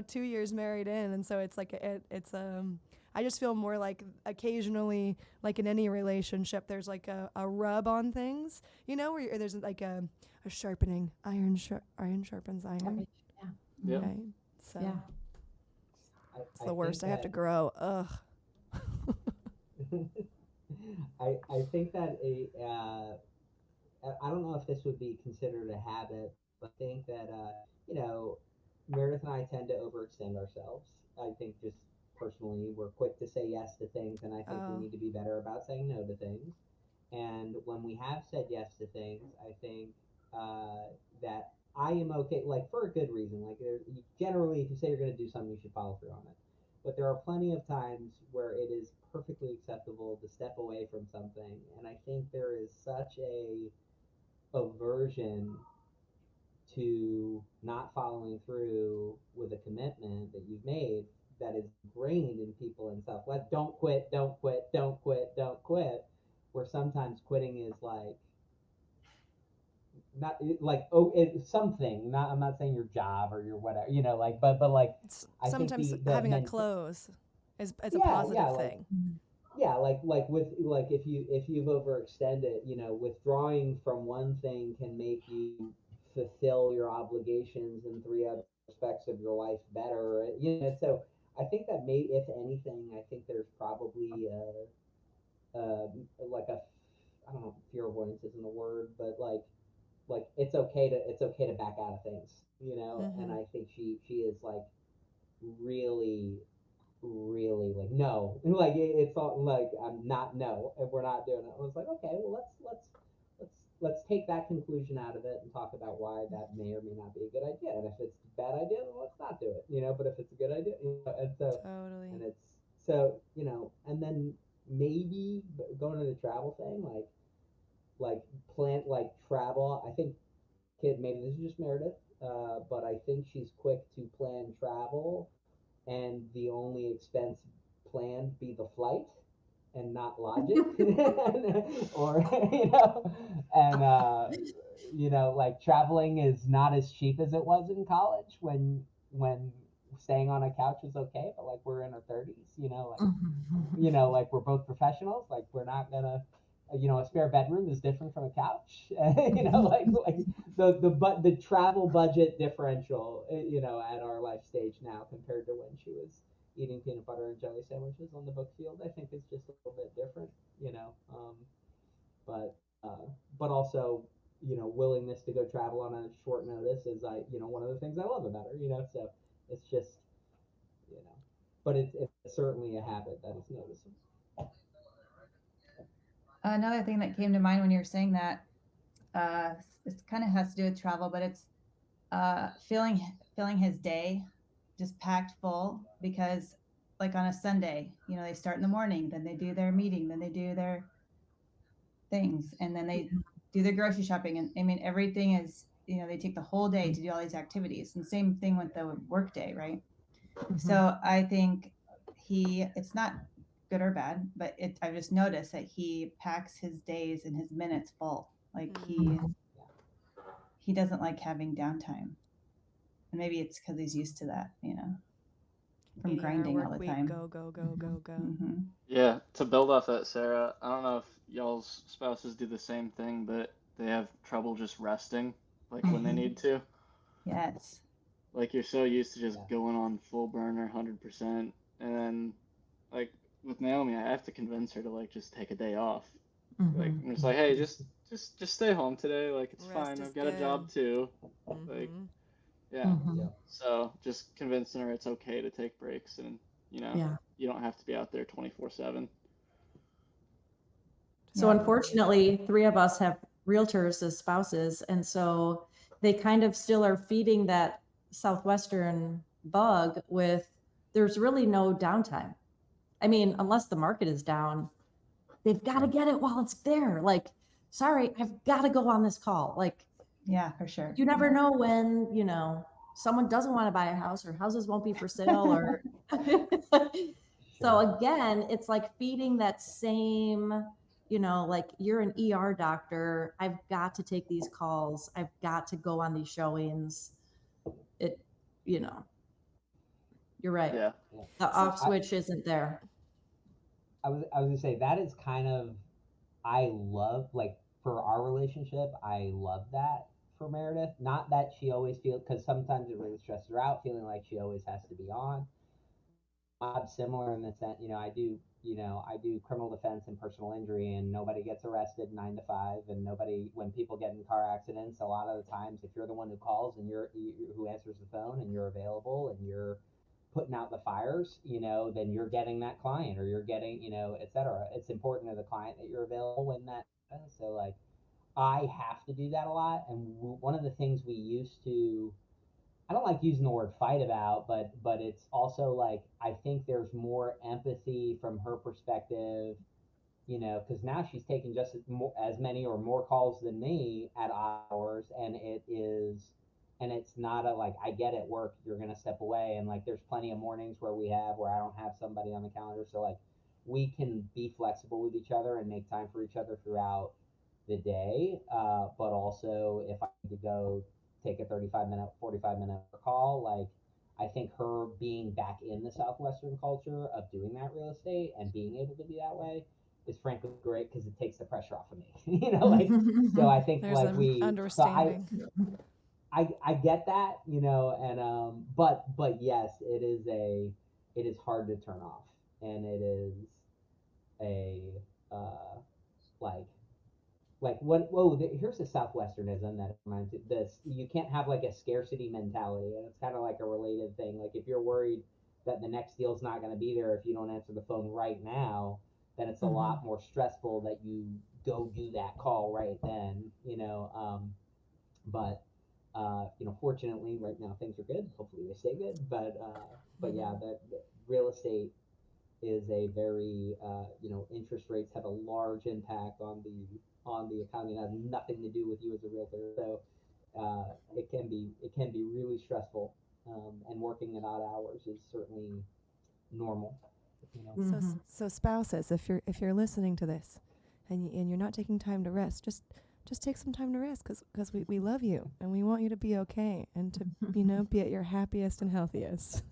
2 years married in. And so it's like, I just feel more like occasionally, like in any relationship, there's like a rub on things, where there's like a sharpening. Iron sharpens iron. Yeah. Right? So Yeah. It's the worst. I have to grow. Ugh. I think that I don't know if this would be considered a habit, but I think that Meredith and I tend to overextend ourselves. I think just personally, we're quick to say yes to things, and I think we need to be better about saying no to things. And when we have said yes to things, I think that I am okay, like for a good reason. Like generally, if you say you're going to do something, you should follow through on it. But there are plenty of times where it is perfectly acceptable to step away from something, and I think there is such a aversion to not following through with a commitment that you've made that is ingrained in people in Southwest. Don't quit, don't quit, don't quit, don't quit. Where sometimes quitting is like not like it's something. Not I'm not saying your job or your whatever. But like I sometimes think the having a close is a positive thing. Like if you've overextended, withdrawing from one thing can make you fulfill your obligations in 3 other aspects of your life better. So I think that if anything, I think there's probably like a, I don't know if fear avoidance isn't a word, but like it's okay to back out of things, you know. And I think she is like really really like no, like it's all like I'm not, no, and we're not doing it. I was like, okay, well let's take that conclusion out of it and talk about why that may or may not be a good idea. And if it's a bad idea, then let's not do it, you know. But if it's a good idea, you know, and so Totally. and it's so, you know, and then maybe going to the travel thing, like plan like travel. I think kid, maybe this is just Meredith, but I think she's quick to plan travel and the only expense planned be the flight and not lodging. Or you know, and you know, like traveling is not as cheap as it was in college when staying on a couch was okay, but like we're in our 30s, you know, like you know, like we're both professionals, like we're not gonna, you know, a spare bedroom is different from a couch. You know, like the travel budget differential, you know, at our life stage now compared to when she was eating peanut butter and jelly sandwiches on the book field, I think is just a little bit different, you know. But but also, you know, willingness to go travel on a short notice is, you know, one of the things I love about her, you know. So it's just, you know, but it's certainly a habit that is noticeable. Another thing that came to mind when you were saying that, it kind of has to do with travel, but it's filling his day just packed full because, like on a Sunday, you know, they start in the morning, then they do their meeting, then they do their things, and then they do their grocery shopping. And I mean, everything is, you know, they take the whole day to do all these activities. And same thing with the work day, right? So I think it's not good or bad, but I've just noticed that he packs his days and his minutes full. Like he doesn't like having downtime. And maybe it's because he's used to that, you know, from grinding all the time. Go, go, go, go, go. Yeah, to build off that, Sarah, I don't know if y'all's spouses do the same thing, but they have trouble just resting, like when they need to. Yes. Like you're so used to just going on full burner, 100%, and then like with Naomi, I have to convince her to like just take a day off. Like I'm just like, hey, just stay home today. Like it's Rest fine. is I've got a job good. too. Like yeah. So just convincing her it's okay to take breaks, and you know, you don't have to be out there 24/7. So unfortunately, 3 of us have realtors as spouses, and so they kind of still are feeding that Southwestern bug with there's really no downtime. I mean, unless the market is down, they've got to get it while it's there. Like, sorry, I've got to go on this call. Like, yeah, for sure. You never know when, you know, someone doesn't want to buy a house or houses won't be for sale or so again, it's like feeding that same, you know, like you're an ER doctor. I've got to take these calls. I've got to go on these showings. It, you know, you're right. Yeah. The off switch isn't there. I was gonna say that is kind of, I love, like for our relationship, I love that for Meredith. Not that she always feels, because sometimes it really stresses her out, feeling like she always has to be on. I'm similar in the sense, you know, I do criminal defense and personal injury, and nobody gets arrested 9 to 5, and when people get in car accidents, a lot of the times, if you're the one who calls and who answers the phone and you're available and you're putting out the fires, you know, then you're getting that client, or you're getting, you know, et cetera. It's important to the client that you're available when that happens. So like, I have to do that a lot. And one of the things we used to, I don't like using the word fight about, but it's also like, I think there's more empathy from her perspective, you know, because now she's taking just as many or more calls than me at hours, and it's not a like, I get it, work, you're gonna step away, and like there's plenty of mornings where I don't have somebody on the calendar, so like we can be flexible with each other and make time for each other throughout the day, but also if I need to go take a 35-minute, 45-minute call, like I think her being back in the Southwestern culture of doing that real estate and being able to be that way is frankly great, because it takes the pressure off of me. You know, like, so I think There's like understanding. I get that, you know, and but yes, it is a, it is hard to turn off, and it is a like what whoa here's a Southwesternism that reminds you this. You can't have like a scarcity mentality, and it's kind of like a related thing. Like if you're worried that the next deal's not going to be there if you don't answer the phone right now, then it's a lot more stressful that you go do that call right then, but fortunately right now things are good, hopefully they stay good, but yeah, that real estate is a very interest rates have a large impact on the economy. It has nothing to do with you as a realtor. So it can be really stressful, and working at odd hours is certainly normal. So spouses, if you're listening to this, and you're not taking time to rest, just take some time to rest, because we love you and we want you to be okay and to be at your happiest and healthiest.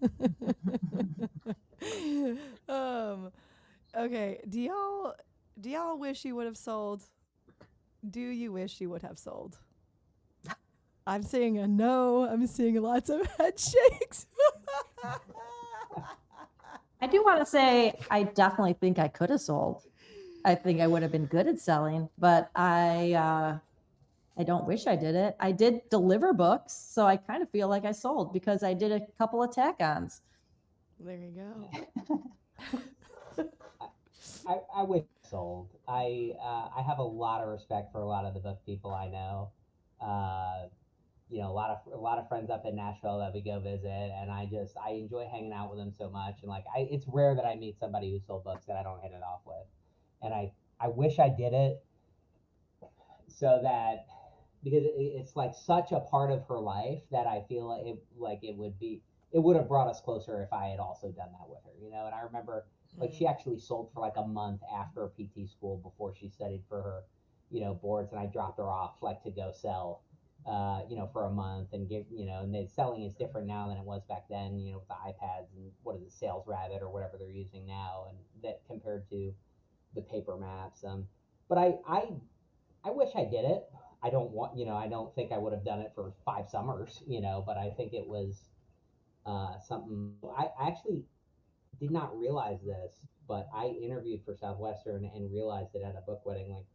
Okay, do y'all wish you would have sold? Do you wish you would have sold? I'm seeing a no. I'm seeing lots of head shakes. I do want to say I definitely think I could have sold. I think I would have been good at selling, but I don't wish I did it. I did deliver books, so I kind of feel like I sold because I did a couple of tack-ons. There you go. I wish I sold. I have a lot of respect for a lot of the book people I know. A lot of friends up in Nashville that we go visit, and I enjoy hanging out with them so much. And like, it's rare that I meet somebody who sold books that I don't hit it off with. And I wish I did it, so that, because it's like such a part of her life that I feel it would have brought us closer if I had also done that with her, And I remember, like, she actually sold for like a month after PT school before she studied for her, boards, and I dropped her off like to go sell, for a month and and the selling is different now than it was back then, with the iPads and what is it, Sales Rabbit or whatever they're using now, and that compared to the paper maps. But I wish I did it. I don't think I would have done it for 5 summers, but I think it was something. I actually did not realize this, but I interviewed for Southwestern and realized it at a book wedding like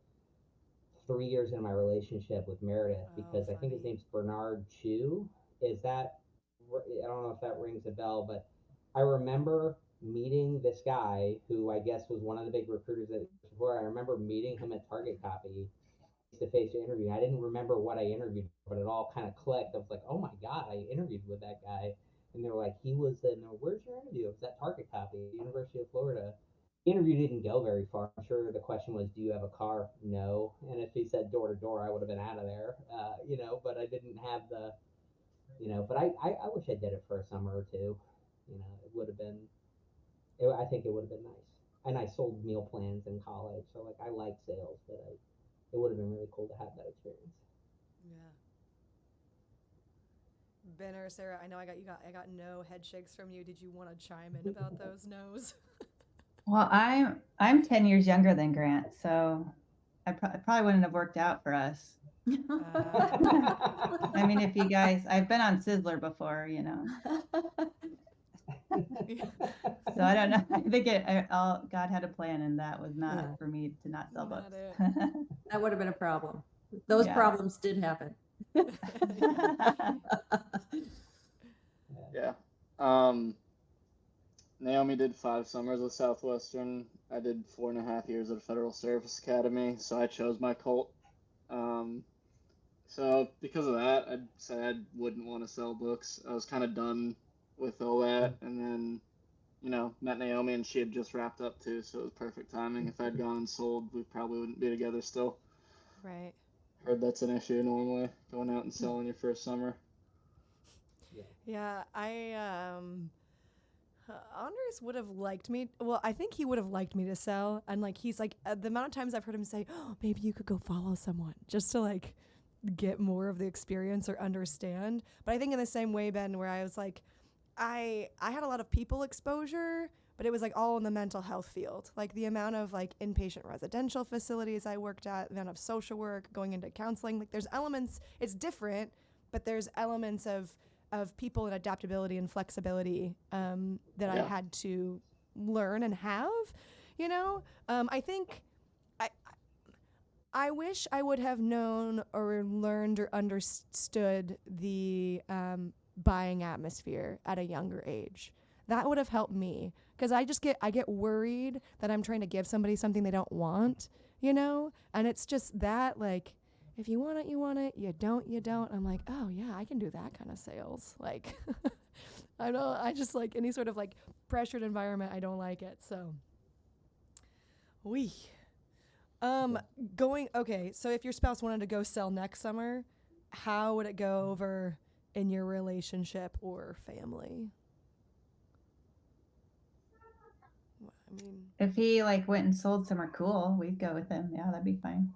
3 years into my relationship with Meredith, because I think his name's Bernard Chu. Is that, I don't know if that rings a bell, but I remember meeting this guy who I guess was one of the big recruiters at before. I remember meeting him at Target Copy to face interview. I didn't remember what I interviewed, but it all kind of clicked. I was like, oh my God, I interviewed with that guy. And they were like, where's your interview? It was at Target Copy, University of Florida. The interview didn't go very far. I'm sure the question was, do you have a car? No. And if he said door to door, I would have been out of there, but I didn't have but I wish I did it for a summer or two. It would have been, I think it would have been nice. And I sold meal plans in college. So like, I like sales, but it would have been really cool to have that experience. Yeah. Ben or Sarah, I know I got no head shakes from you. Did you want to chime in about those no's? Well, I'm 10 years younger than Grant, so it probably wouldn't have worked out for us. I mean, if you guys, I've been on Sizzler before, So I don't know. I think God had a plan, and that was not for me to not sell books. That would have been a problem. Those problems did happen. Yeah. Naomi did 5 summers with Southwestern. I did 4.5 years at a Federal Service Academy, so I chose my cult. So because of that, I'd say I wouldn't want to sell books. I was kind of done with all that, and then, met Naomi, and she had just wrapped up too, so it was perfect timing. If I'd gone and sold, we probably wouldn't be together still. Right. Heard that's an issue normally, going out and selling your first summer. Yeah, Andres would have liked me. Well, I think he would have liked me to sell. And like, he's like, the amount of times I've heard him say, oh, maybe you could go follow someone just to like get more of the experience or understand. But I think in the same way, Ben, where I was like, I had a lot of people exposure, but it was like all in the mental health field. Like the amount of like inpatient residential facilities I worked at, the amount of social work, going into counseling, like there's elements, it's different, but there's elements of of people and adaptability and flexibility that I had to learn and have. You know, I think I wish I would have known or learned or understood the buying atmosphere at a younger age. That would have helped me, because I get worried that I'm trying to give somebody something they don't want, you know? And it's just that, like, if you want it, you want it. You don't, you don't. I'm like, oh yeah, I can do that kind of sales. Like, I just like any sort of like pressured environment. I don't like it. So, okay. So if your spouse wanted to go sell next summer, how would it go over in your relationship or family? I mean, if he like went and sold somewhere cool, we'd go with him. Yeah, that'd be fine.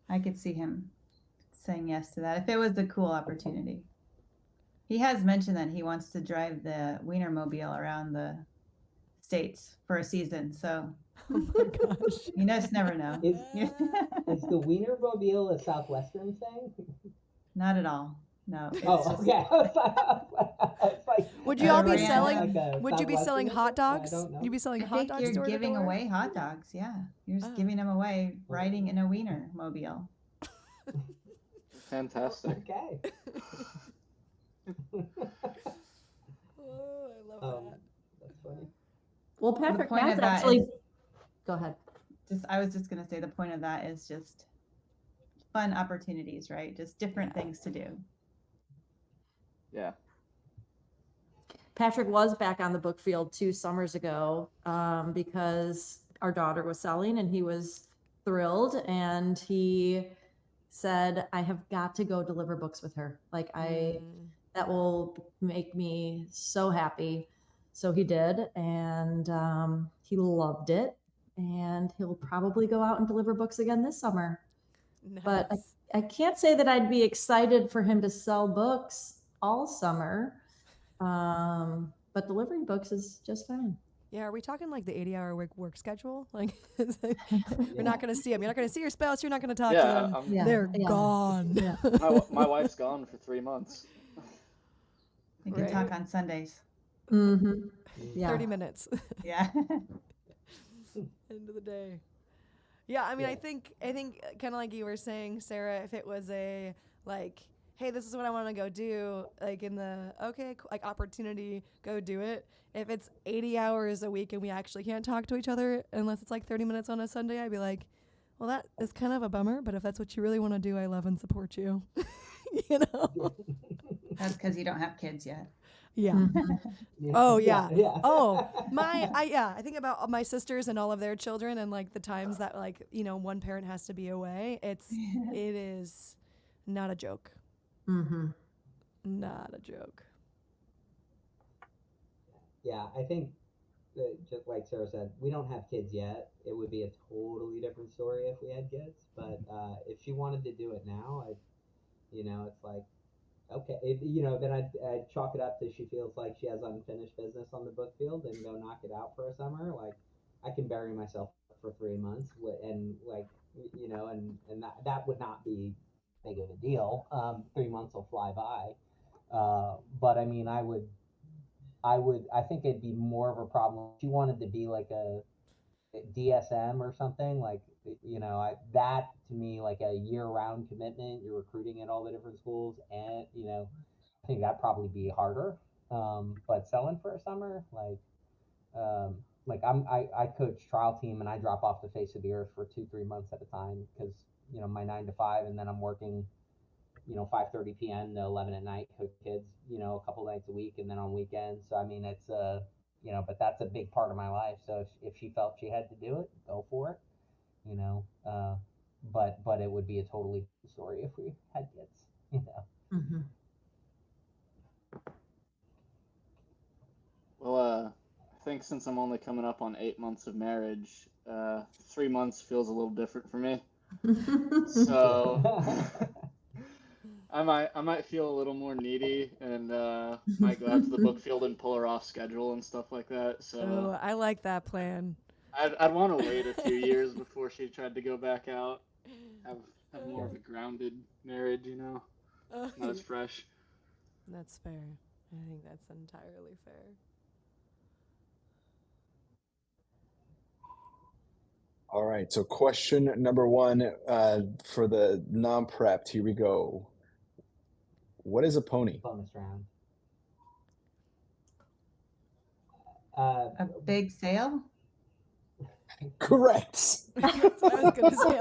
I could see him saying yes to that if it was the cool opportunity. He has mentioned that he wants to drive the Wienermobile around the States for a season. So, oh my gosh. you just never know. Is the Wienermobile a Southwestern thing? Not at all. No. Oh, okay. It's like, Would you all be Brianna, selling? like Would you be selling hot dogs? I don't know. You'd be selling I hot think dogs. you're door to giving door? away hot dogs. Yeah. You're just Oh. giving them away riding in a Wienermobile. Fantastic. Okay. Oh, I love that. That's funny. Well, Patrick point has of that actually. is- Go ahead. I was just going to say the point of that is just fun opportunities, right? Just different things to do. Yeah. Patrick was back on the book field 2 summers ago because our daughter was selling, and he was thrilled, and he said, I have got to go deliver books with her. Like that will make me so happy. So he did, and he loved it, and he'll probably go out and deliver books again this summer. Nice. But I can't say that I'd be excited for him to sell books all summer. But delivering books is just fine. Yeah, are we talking like the 80-hour work schedule? Like, you're not going to see them. You're not going to see your spouse. You're not going to talk to them. Yeah, They're yeah. gone. Yeah. My wife's gone for 3 months. You can talk on Sundays. Mm-hmm. Yeah. 30 minutes. Yeah. End of the day. Yeah, I mean, I think kind of like you were saying, Sarah, if it was a like, hey, this is what I want to go do, like in the like opportunity, go do it. If it's 80 hours a week and we actually can't talk to each other unless it's like 30 minutes on a Sunday, I'd be like, well, that is kind of a bummer, but if that's what you really want to do, I love and support you. You know? That's because you don't have kids yet. Yeah. Yeah. Oh yeah. Yeah. Oh, I think about my sisters and all of their children, and like the times that like, you know, one parent has to be away. It is not a joke. Mm-hmm. Not a joke. Yeah, I think that just like Sarah said, we don't have kids yet. It would be a totally different story if we had kids. But if she wanted to do it now, it's like, okay, then I'd chalk it up to she feels like she has unfinished business on the book field and go knock it out for a summer. Like, I can bury myself for 3 months and like, and that would not be big of a deal. 3 months will fly by. But I mean, I think it'd be more of a problem if she wanted to be like a DSM or something, like, that to me, like a year-round commitment, you're recruiting at all the different schools, and I think that'd probably be harder. But selling for a summer, like I coach trial team, and I drop off the face of the earth for 2-3 months at a time, because my 9 to 5, and then I'm working 5:30 p.m. to 11 at night, coach kids a couple nights a week, and then on weekends. So I mean, it's but that's a big part of my life. So if she felt she had to do it, go for it. But it would be a totally different story if we had kids. Mm-hmm. Well, I think since I'm only coming up on 8 months of marriage, 3 months feels a little different for me. So I might feel a little more needy, and might go out to the book field and pull her off schedule and stuff like that. So Oh, I like that plan. I'd want to wait a few years before she tried to go back out. Have more of a grounded marriage, Not as fresh. That's fair. I think that's entirely fair. All right, so question number one for the non-prepped. Here we go. What is a pony? Bonus round. A big sail? Correct. That's what I was gonna say.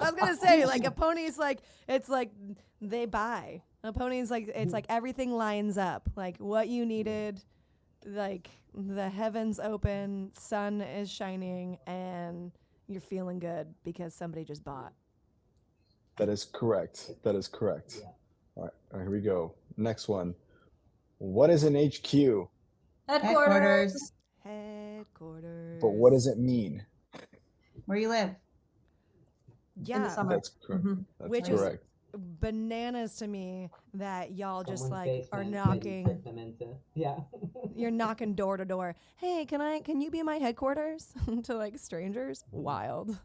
I was gonna say, like, a pony's like, it's like they buy. A pony's like, it's like everything lines up. Like what you needed, like the heavens open, sun is shining, and you're feeling good because somebody just bought. That is correct. That is correct. Yeah. All right, here we go. Next one. What is an HQ? Headquarters. Headquarters. But what does it mean? Where you live? Yeah. In the summer. That's correct. Mhm. That's Which is correct. bananas to me that y'all just Someone's like are basement that you knocking. tricked them into. Yeah. You're knocking door to door. Hey, can you be my headquarters? To like strangers? Wild.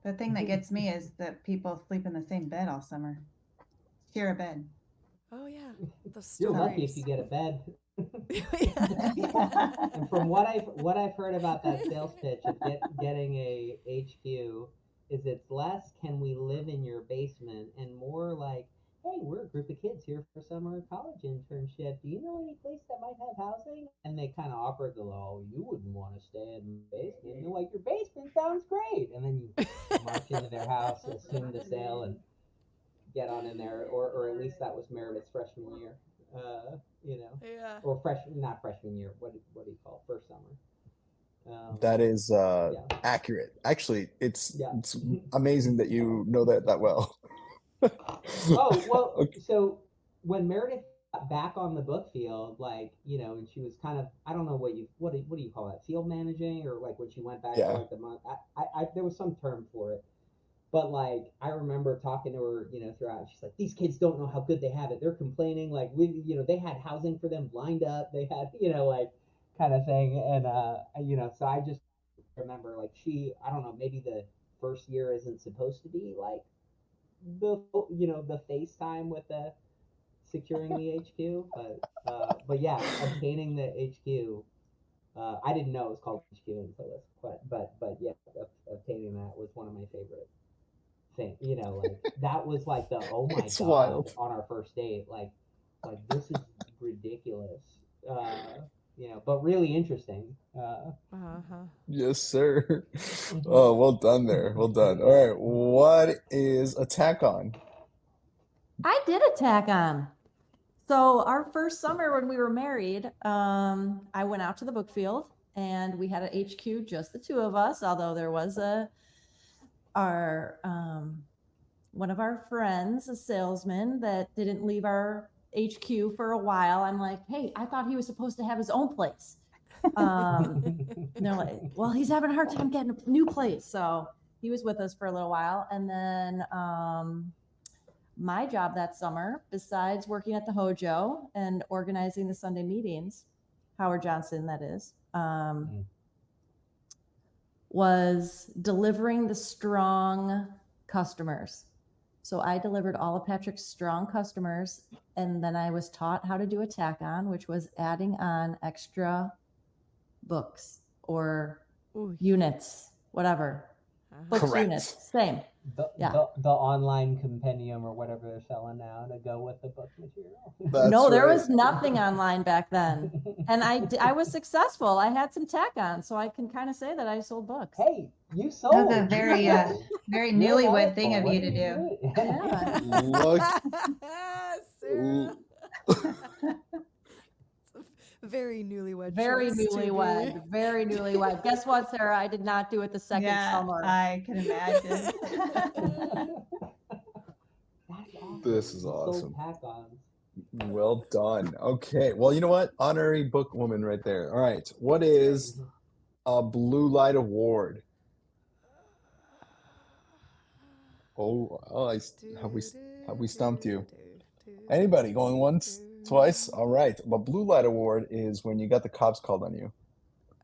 The thing that gets me is that people sleep in the same bed all summer. Share a bed. Oh yeah. The You're lucky if stories. you get a bed. Yeah. And from what I've heard about that sales pitch of getting a HQ is it's less can we live in your basement and more like, hey, we're a group of kids here for summer college internship. Do you know any place that might have housing? And they kind of awkwardly go, oh, you wouldn't want to stay in the basement. And they're like, your basement sounds great. And then you march into their house, assume the sale, and get on in there. Or at least that was Meredith's freshman year. Yeah. Or not freshman year. What do you call it? First summer. That is yeah. accurate. Actually, it's Yeah. it's amazing that you know that well. Oh, well, Okay. so when Meredith got back on the book field, like, and she was kind of, I don't know what do you call that? Field managing, or like when she went back Yeah. for like the month. I there was some term for it. But like I remember talking to her, throughout. She's like, these kids don't know how good they have it. They're complaining like they had housing for them lined up. They had, like kind of thing. And so I just remember like I don't know, maybe the first year isn't supposed to be like the FaceTime with the securing the HQ, but yeah, obtaining the HQ. I didn't know it was called HQ until this, but yeah, obtaining that was one of my favorite thing, like that was like the oh my It's god wild. on our first date, like this is ridiculous, but really interesting. Yes, sir. Oh, well done there. Well done. All right. What is a tack-on? I did a tack on. So our first summer when we were married, I went out to the book field and we had an HQ, just the two of us, although there was one of our friends, a salesman that didn't leave our HQ for a while. I'm like, hey, I thought he was supposed to have his own place. And they're like, well, he's having a hard time getting a new place. So he was with us for a little while. And then my job that summer, besides working at the Hojo and organizing the Sunday meetings, Howard Johnson, that is, was delivering the strong customers. So I delivered all of Patrick's strong customers, and then I was taught how to do a tack on, which was adding on extra books or units, whatever. Books, Correct. units, same. The online compendium or whatever they're selling now to go with the book material. No, there was nothing online back then. And I was successful. I had some tack on, so I can kind of say that I sold books. Hey, you sold. That was a very very newlywed thing of you to do. Yeah. Look. Sarah. Very newlywed. Very choice to be. newlywed. Very newlywed. Guess what, Sarah? I did not do it the second summer. I can imagine. This is awesome. Sold tack-ons. Well done. Okay. Well, you know what? Honorary book woman right there. All right. What is a Blue Light Award? Oh, have we stumped you? Anybody going once, twice? All right. A Blue Light Award is when you got the cops called on you.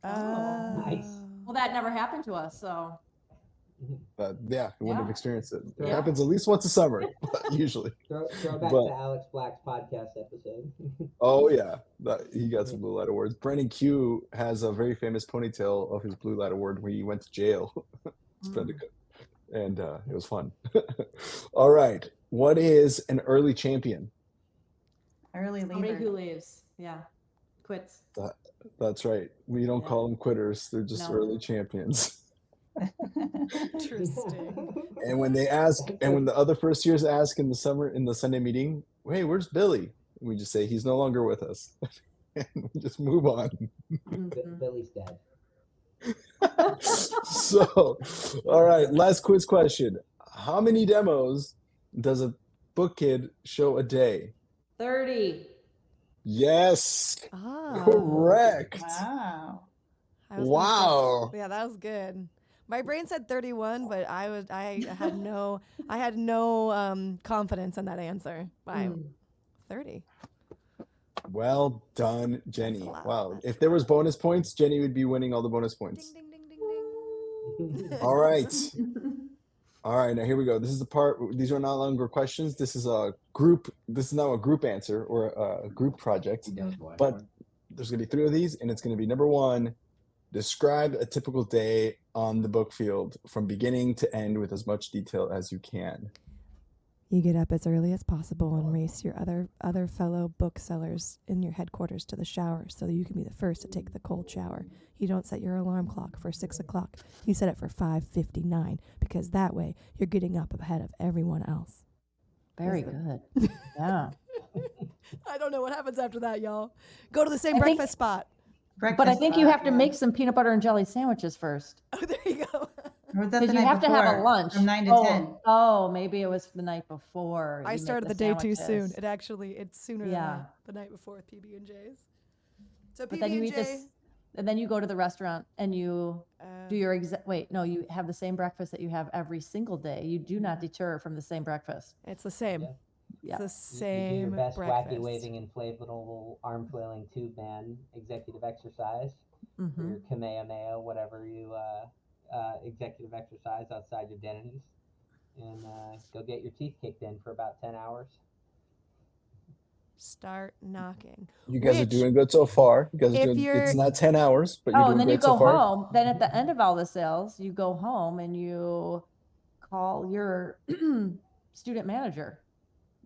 Oh, nice. well, that never happened to us, so. Yeah, I wouldn't have Yeah. experienced it. It Yeah. happens at least once a summer, usually. Throw back But to Alex Black's podcast episode. oh yeah, he got some Blue Light Awards. Brennan Q has a very famous ponytail of his Blue Light Award when he went to jail. And it was fun. All right, what is an early champion? Early Somebody leaver. who leaves. Yeah. Quits. That's right. We don't call them quitters; they're just No. early champions. Interesting. And when they ask, and when the other first years ask in the Sunday meeting, hey, where's Billy? We just say he's no longer with us, and we just move on. Billy's dead. So, all right, last quiz question. How many demos does a book kid show a day? 30. Yes, Ah, correct. Wow. I was gonna Wow. say- yeah, that was good. My brain said 31, but I had no confidence in that answer. By 30. Well done, Jenny. That's a lot. Wow. That's If a there lot. was bonus points, Jenny would be winning all the bonus points. Ding, ding, ding, ding, ding. All right. All right, now here we go. This is the part, these are no longer questions. This is now a group answer or a group project. But there's going to be 3 of these, and it's going to be number 1, describe a typical day on the book field from beginning to end with as much detail as you can. You get up as early as possible and race your other fellow booksellers in your headquarters to the shower so that you can be the first to take the cold shower. You don't set your alarm clock for 6 o'clock. You set it for 5:59 because that way you're getting up ahead of everyone else. Very good. Yeah. I don't know what happens after that, y'all. Go to the same I think- breakfast spot. But I think you have to make some peanut butter and jelly sandwiches first. Oh, there you go. Or was that the Because you night have to have a before? lunch. From 9 to 10. Oh, maybe it was the night before. I you make started the day too soon. sandwiches. It's sooner Yeah. than that, the night before with PB&J's. So But then you eat PB&J, this, and then you go to the restaurant and you do your you have the same breakfast that you have every single day. You do not deter from the same breakfast. it's the same. Yeah. Yeah. It's the You same do your best breakfast. wacky waving inflatable arm flailing tube man executive exercise. Mm-hmm. Your Kamehameha, whatever you executive exercise outside your Denny's, and go get your teeth kicked in for about 10 hours. Start knocking. You guys are Which, doing good so far. You guys are if doing, you're- it's not 10 hours, but you're Oh, doing and then you great so go far. home. Then at the end of all the sales, you go home and you call your student manager,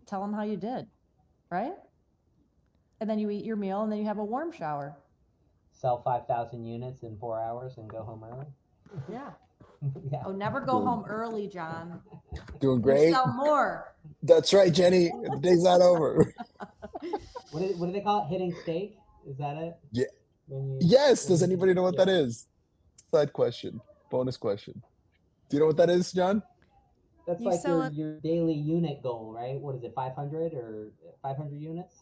tell them how you did, right? And then you eat your meal and then you have a warm shower. Sell 5,000 units in 4 hours and go home early. Yeah. Yeah. Oh, never go home early, John. Doing You great. sell more. That's right, Jenny. The day's not over. What do they call it? Hitting steak? Is that it? Yeah. When you- Yes. when Does you- anybody know what that is? Side question. Bonus question. Do you know what that is, John? That's You like sell your daily unit goal, right? What is it, 500 or 500 units?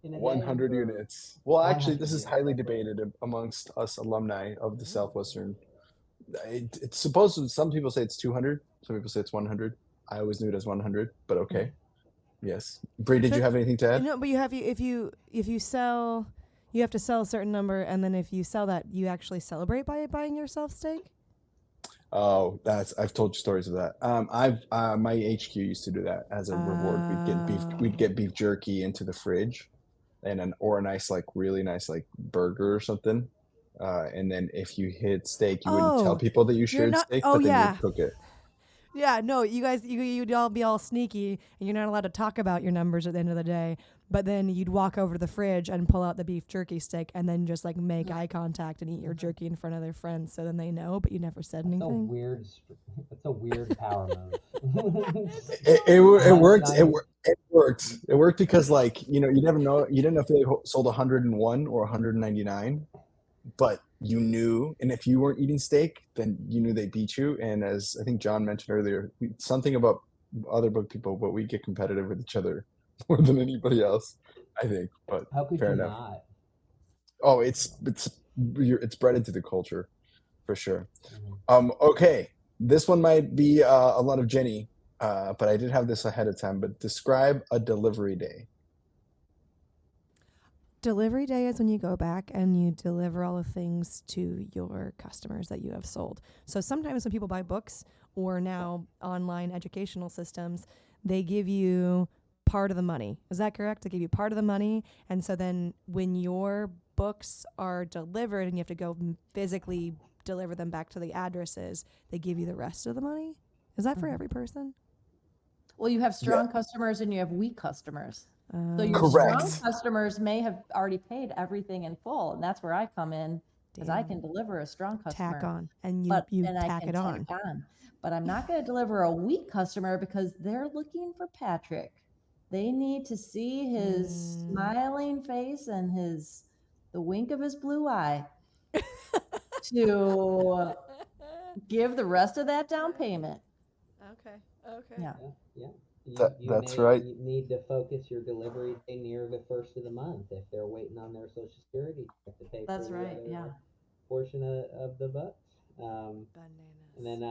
In a day? 100 Or- units. Well, actually, this 100 is units, highly okay. debated amongst us alumni of the Southwestern. It's supposed to, some people say it's 200. Some people say it's 100. I always knew it as 100, but okay. Yes. Bree, did So- you have anything to add? No, but if you sell, you have to sell a certain number, and then if you sell that, you actually celebrate by buying yourself steak. Oh, I've told you stories of that. My HQ used to do that as a reward. We'd get beef jerky into the fridge, and a nice, like, really nice, like, burger or something. And then if you hit steak, you wouldn't tell Oh, people that you shared not- steak, oh, but then yeah. you'd cook it. Yeah, no, you guys, you'd all be all sneaky, and you're not allowed to talk about your numbers at the end of the day. But then you'd walk over to the fridge and pull out the beef jerky stick, and then just like make eye contact and eat your jerky in front of their friends, so then they know, but you never said That's anything. a weird power move. It worked. Nice. It worked. It worked because, like, you never know. You didn't know if they sold 101 or 199, but you knew. And if you weren't eating steak, then you knew they beat you. And as I think John mentioned earlier, something about other book people, but we get competitive with each other more than anybody else, I think. But How could fair you enough. not? Oh, it's bred into the culture, for sure. Mhm. Okay, this one might be a lot of Jenny, but I did have this ahead of time. But describe a delivery day. Delivery day is when you go back and you deliver all the things to your customers that you have sold. So sometimes when people buy books or now online educational systems, they give you part of the money. Is that correct? They give you part of the money. And so then when your books are delivered and you have to go physically deliver them back to the addresses, they give you the rest of the money. Is that for every person? Well, you have strong customers and you have weak customers. So your Correct. strong customers may have already paid everything in full, and that's where I come in, because I can deliver a strong customer. Tack on, and and tack I can it on. tack on. But I'm not going to deliver a weak customer because they're looking for Patrick. They need to see his smiling face and the wink of his blue eye to give the rest of that down payment. Okay. Yeah. That's right. You need to focus your delivery day near the first of the month if they're waiting on their Social Security check to pay That's for right. the other Yeah. portion of the books. Bananas. And then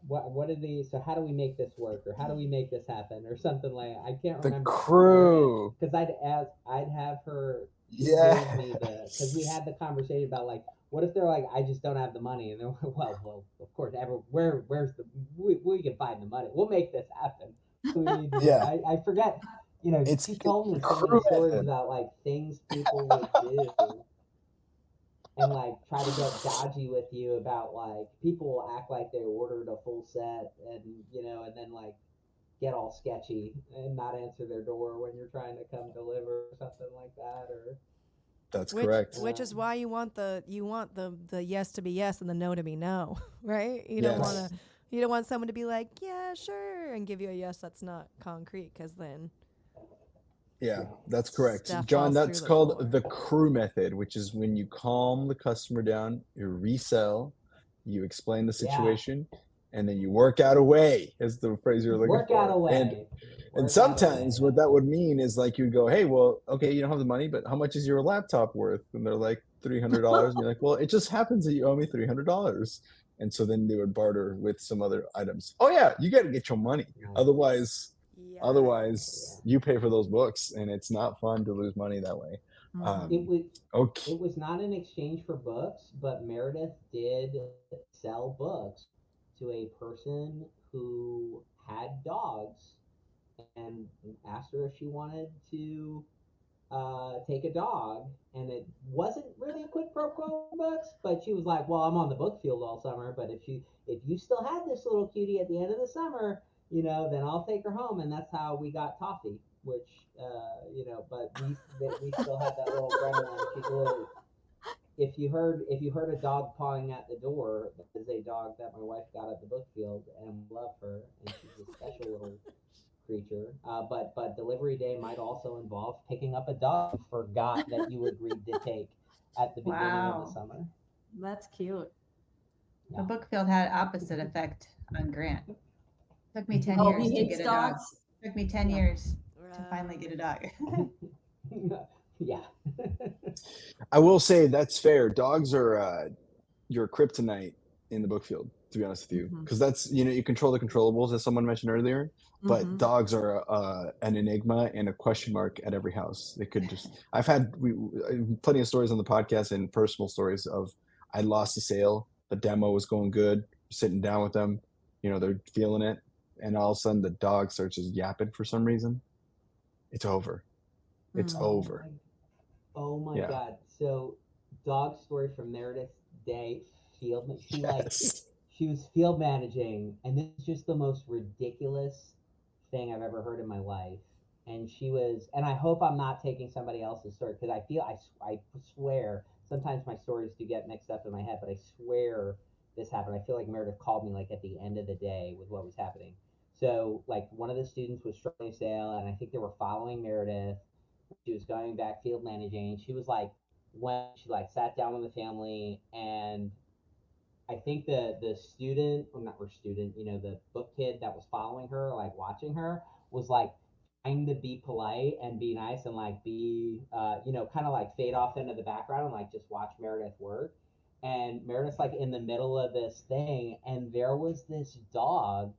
what did the so how do we make this work, or how do we make this happen, or something like I can't The remember crew. because I'd have her Yeah. give me because we had the conversation about like what if they're like I just don't have the money, and they're like, well of course where's the we can find the money, we'll make this happen. We need to, Yeah. I forget, It's she told me so crew many stories method. about like things people would do and like try to get dodgy with you about like people will act like they ordered a full set and and then like get all sketchy and not answer their door when you're trying to come deliver or something like that or That's correct. Which is why you want the yes to be yes and the no to be no, right? You don't Yes. want to. You don't want someone to be like, yeah, sure, and give you a yes that's not concrete, because then. Yeah, that's correct. Stuff John, falls that's through the called floor. the crew method, which is when you calm the customer down, you resell, you explain the situation, and then you work out a way, is the phrase you're looking work for. out a way. And sometimes what that would mean is like you'd go, hey, well, okay, you don't have the money, but how much is your laptop worth? And they're like $300. And you're like, well, it just happens that you owe me $300. And so then they would barter with some other items. Oh yeah, you got to get your money. Otherwise, you pay for those books, and it's not fun to lose money that way. It was not in exchange for books, but Meredith did sell books to a person who had dogs and asked her if she wanted to take a dog, and it wasn't really a quid pro quo books, but she was like, well, I'm on the book field all summer, but if you still had this little cutie at the end of the summer, then I'll take her home. And that's how we got Toffee, which but we still had that little gremlin. She's a little, if you heard a dog pawing at the door, that is a dog that my wife got at the book field, and we love her, and she's a special little creature. But delivery day might also involve picking up a dog you forgot that you agreed to take at the beginning of the summer. That's cute. The book field had opposite effect on Grant. Took me 10 years to get a dog. Took me 10 years to finally get a dog. Yeah. I will say that's fair. Dogs are your kryptonite in the book field, to be honest with you, because that's you control the controllables, as someone mentioned earlier. But dogs are an enigma and a question mark at every house. They could just. I've had plenty of stories on the podcast and personal stories of I lost a sale. The demo was going good. Sitting down with them, they're feeling it, and all of a sudden the dog starts just yapping for some reason. It's over. It's over. Oh my God! So, dog story from Meredith's day field. She was field managing, and this is just the most ridiculous thing I've ever heard in my life. And she was, and I hope I'm not taking somebody else's story, because I swear sometimes my stories do get mixed up in my head, but I swear this happened. I feel like Meredith called me like at the end of the day with what was happening. So like one of the students was struggling to sale, and I think they were following Meredith. She was going back field managing. She was like, when she like sat down with the family, and I think the student, or not her student, the book kid that was following her, like watching her, was like trying to be polite and be nice and like be, kind of like fade off into the background and like just watch Meredith work. And Meredith's like in the middle of this thing, and there was this dog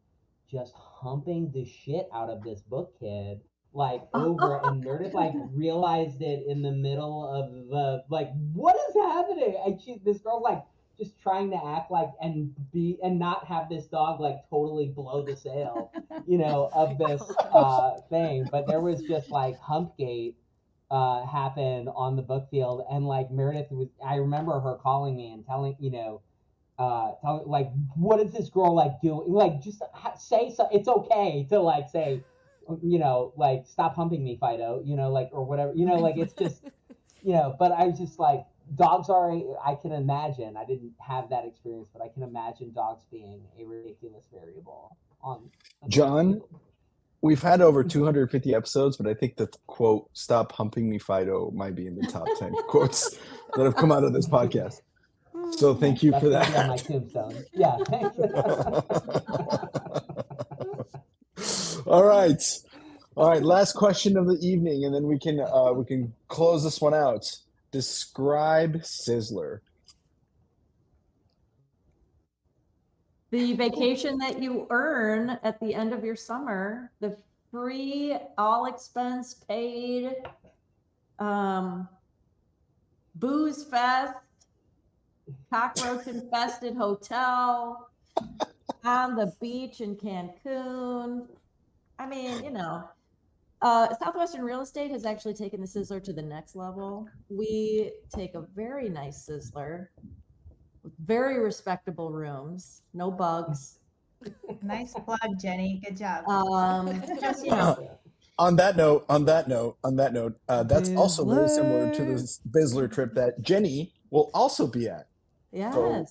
just humping the shit out of this book kid, like over, and Meredith like realized it in the middle of the like, what is happening? And this girl's like just trying to act like and not have this dog like totally blow the sail, of this thing. But there was just like Humpgate happened on the book field, and like Meredith I remember her calling me and telling, like, what is this girl like doing? Like, just say so. It's okay to like say, like, stop humping me, Fido, like, or whatever, like, it's just, but I was just like, dogs are, I can imagine, I didn't have that experience, but I can imagine dogs being a ridiculous variable on John, we've had over 250 episodes, but I think the quote, "Stop humping me, Fido," might be in the top 10 quotes that have come out of this podcast. So thank you for that. That's on my tombstone. Yeah, thanks. All right. Last question of the evening, and then we can close this one out. Describe Sizzler. The vacation that you earn at the end of your summer, the free, all expense paid, booze fest, cockroach infested hotel, on the beach in Cancun. I mean, Southwestern Real Estate has actually taken the Sizzler to the next level. We take a very nice Sizzler with very respectable rooms, no bugs. Nice plug, Jenny. Good job. Just, On that note, that's also very similar to the Bizzler trip that Jenny will also be at. yes. So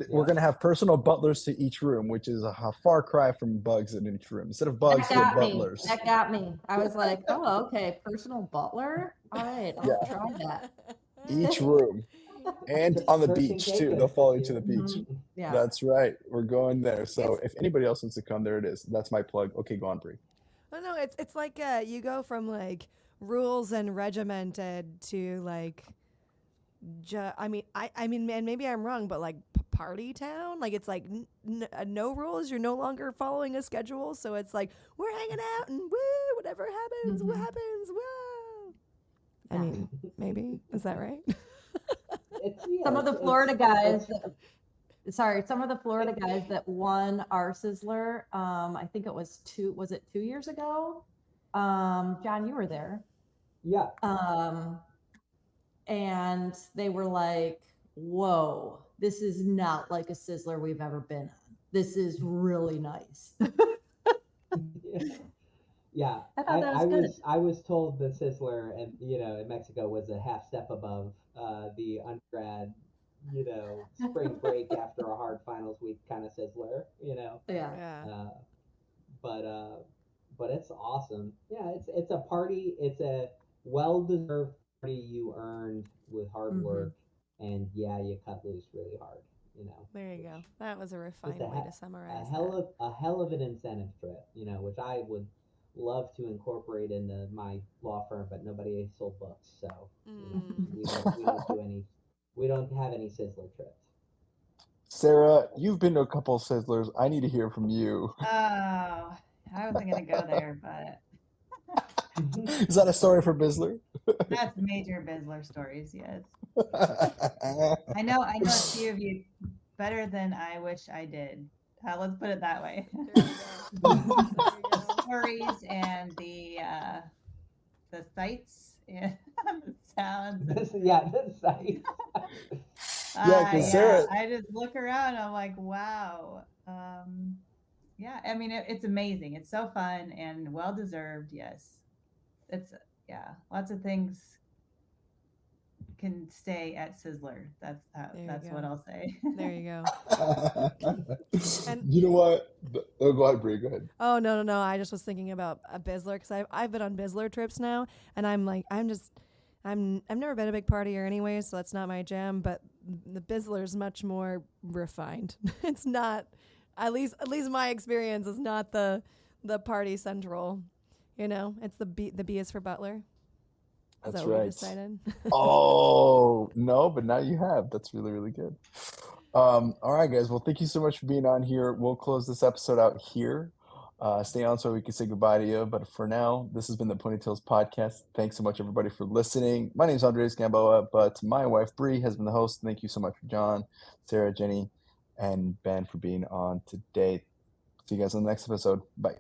we're going to have personal butlers to each room, which is a far cry from bugs in each room. Instead of bugs, you have butlers. That got me. I was like, oh, okay, personal butler? All right, I'll try that. Each room. And on the beach, too. They'll follow you to the beach. Yeah. That's right. We're going there. So if anybody else wants to come, there it is. That's my plug. Okay, go on, Brie. Oh, no, it's like you go from like rules and regimented to like, I mean, and maybe I'm wrong, but like party town, like it's like no rules. You're no longer following a schedule, so it's like we're hanging out and woo, whatever happens, what happens, woo. I mean, maybe is that right? Some of the Florida guys. Some of the Florida guys that won our Sizzler, I think it was 2 years ago? John, you were there. Yeah. And they were like, whoa, this is not like a Sizzler we've ever been on. This is really nice. Yeah. I was told the Sizzler and in Mexico was a half step above the undergrad, spring break after a hard finals week kind of Sizzler, Yeah. But it's awesome. Yeah, it's a party. It's a well-deserved party you earned with hard work, and you cut loose really hard. There you go. That was a refined way to summarize. A hell of an incentive trip. Which I would love to incorporate into my law firm, but nobody sold books, so we don't have any Sizzler trips. Sarah, you've been to a couple of Sizzlers. I need to hear from you. Oh, I wasn't going to go there, but. Is that a story for Bizzler? That's major Bizzler stories, yes. I know a few of you better than I wish I did. Let's put it that way. The stories and the sights and the sounds. The sights. Because Sarah, I just look around and I'm like, wow. I mean, it's amazing. It's so fun and well-deserved. Yes. It's, lots of things can stay at Sizzler. That's what I'll say. There you go. And you know what? Oh, go ahead, Brie. Go ahead. Oh, no. I just was thinking about a Bizzler because I've been on Bizzler trips now, and I've never been a big partier anyway, so that's not my jam. But the Bizzler's much more refined. It's not, at least my experience is not the party central. It's the B is for Butler. That's what right. we decided? Oh, no, but now you have. That's really, really good. All right, guys. Well, thank you so much for being on here. We'll close this episode out here. Stay on so we can say goodbye to you. But for now, this has been the Ponytails Podcast. Thanks so much, everybody, for listening. My name is Andres Gamboa, but my wife, Bree, has been the host. Thank you so much for John, Sarah, Jenny, and Ben for being on today. See you guys on the next episode. Bye.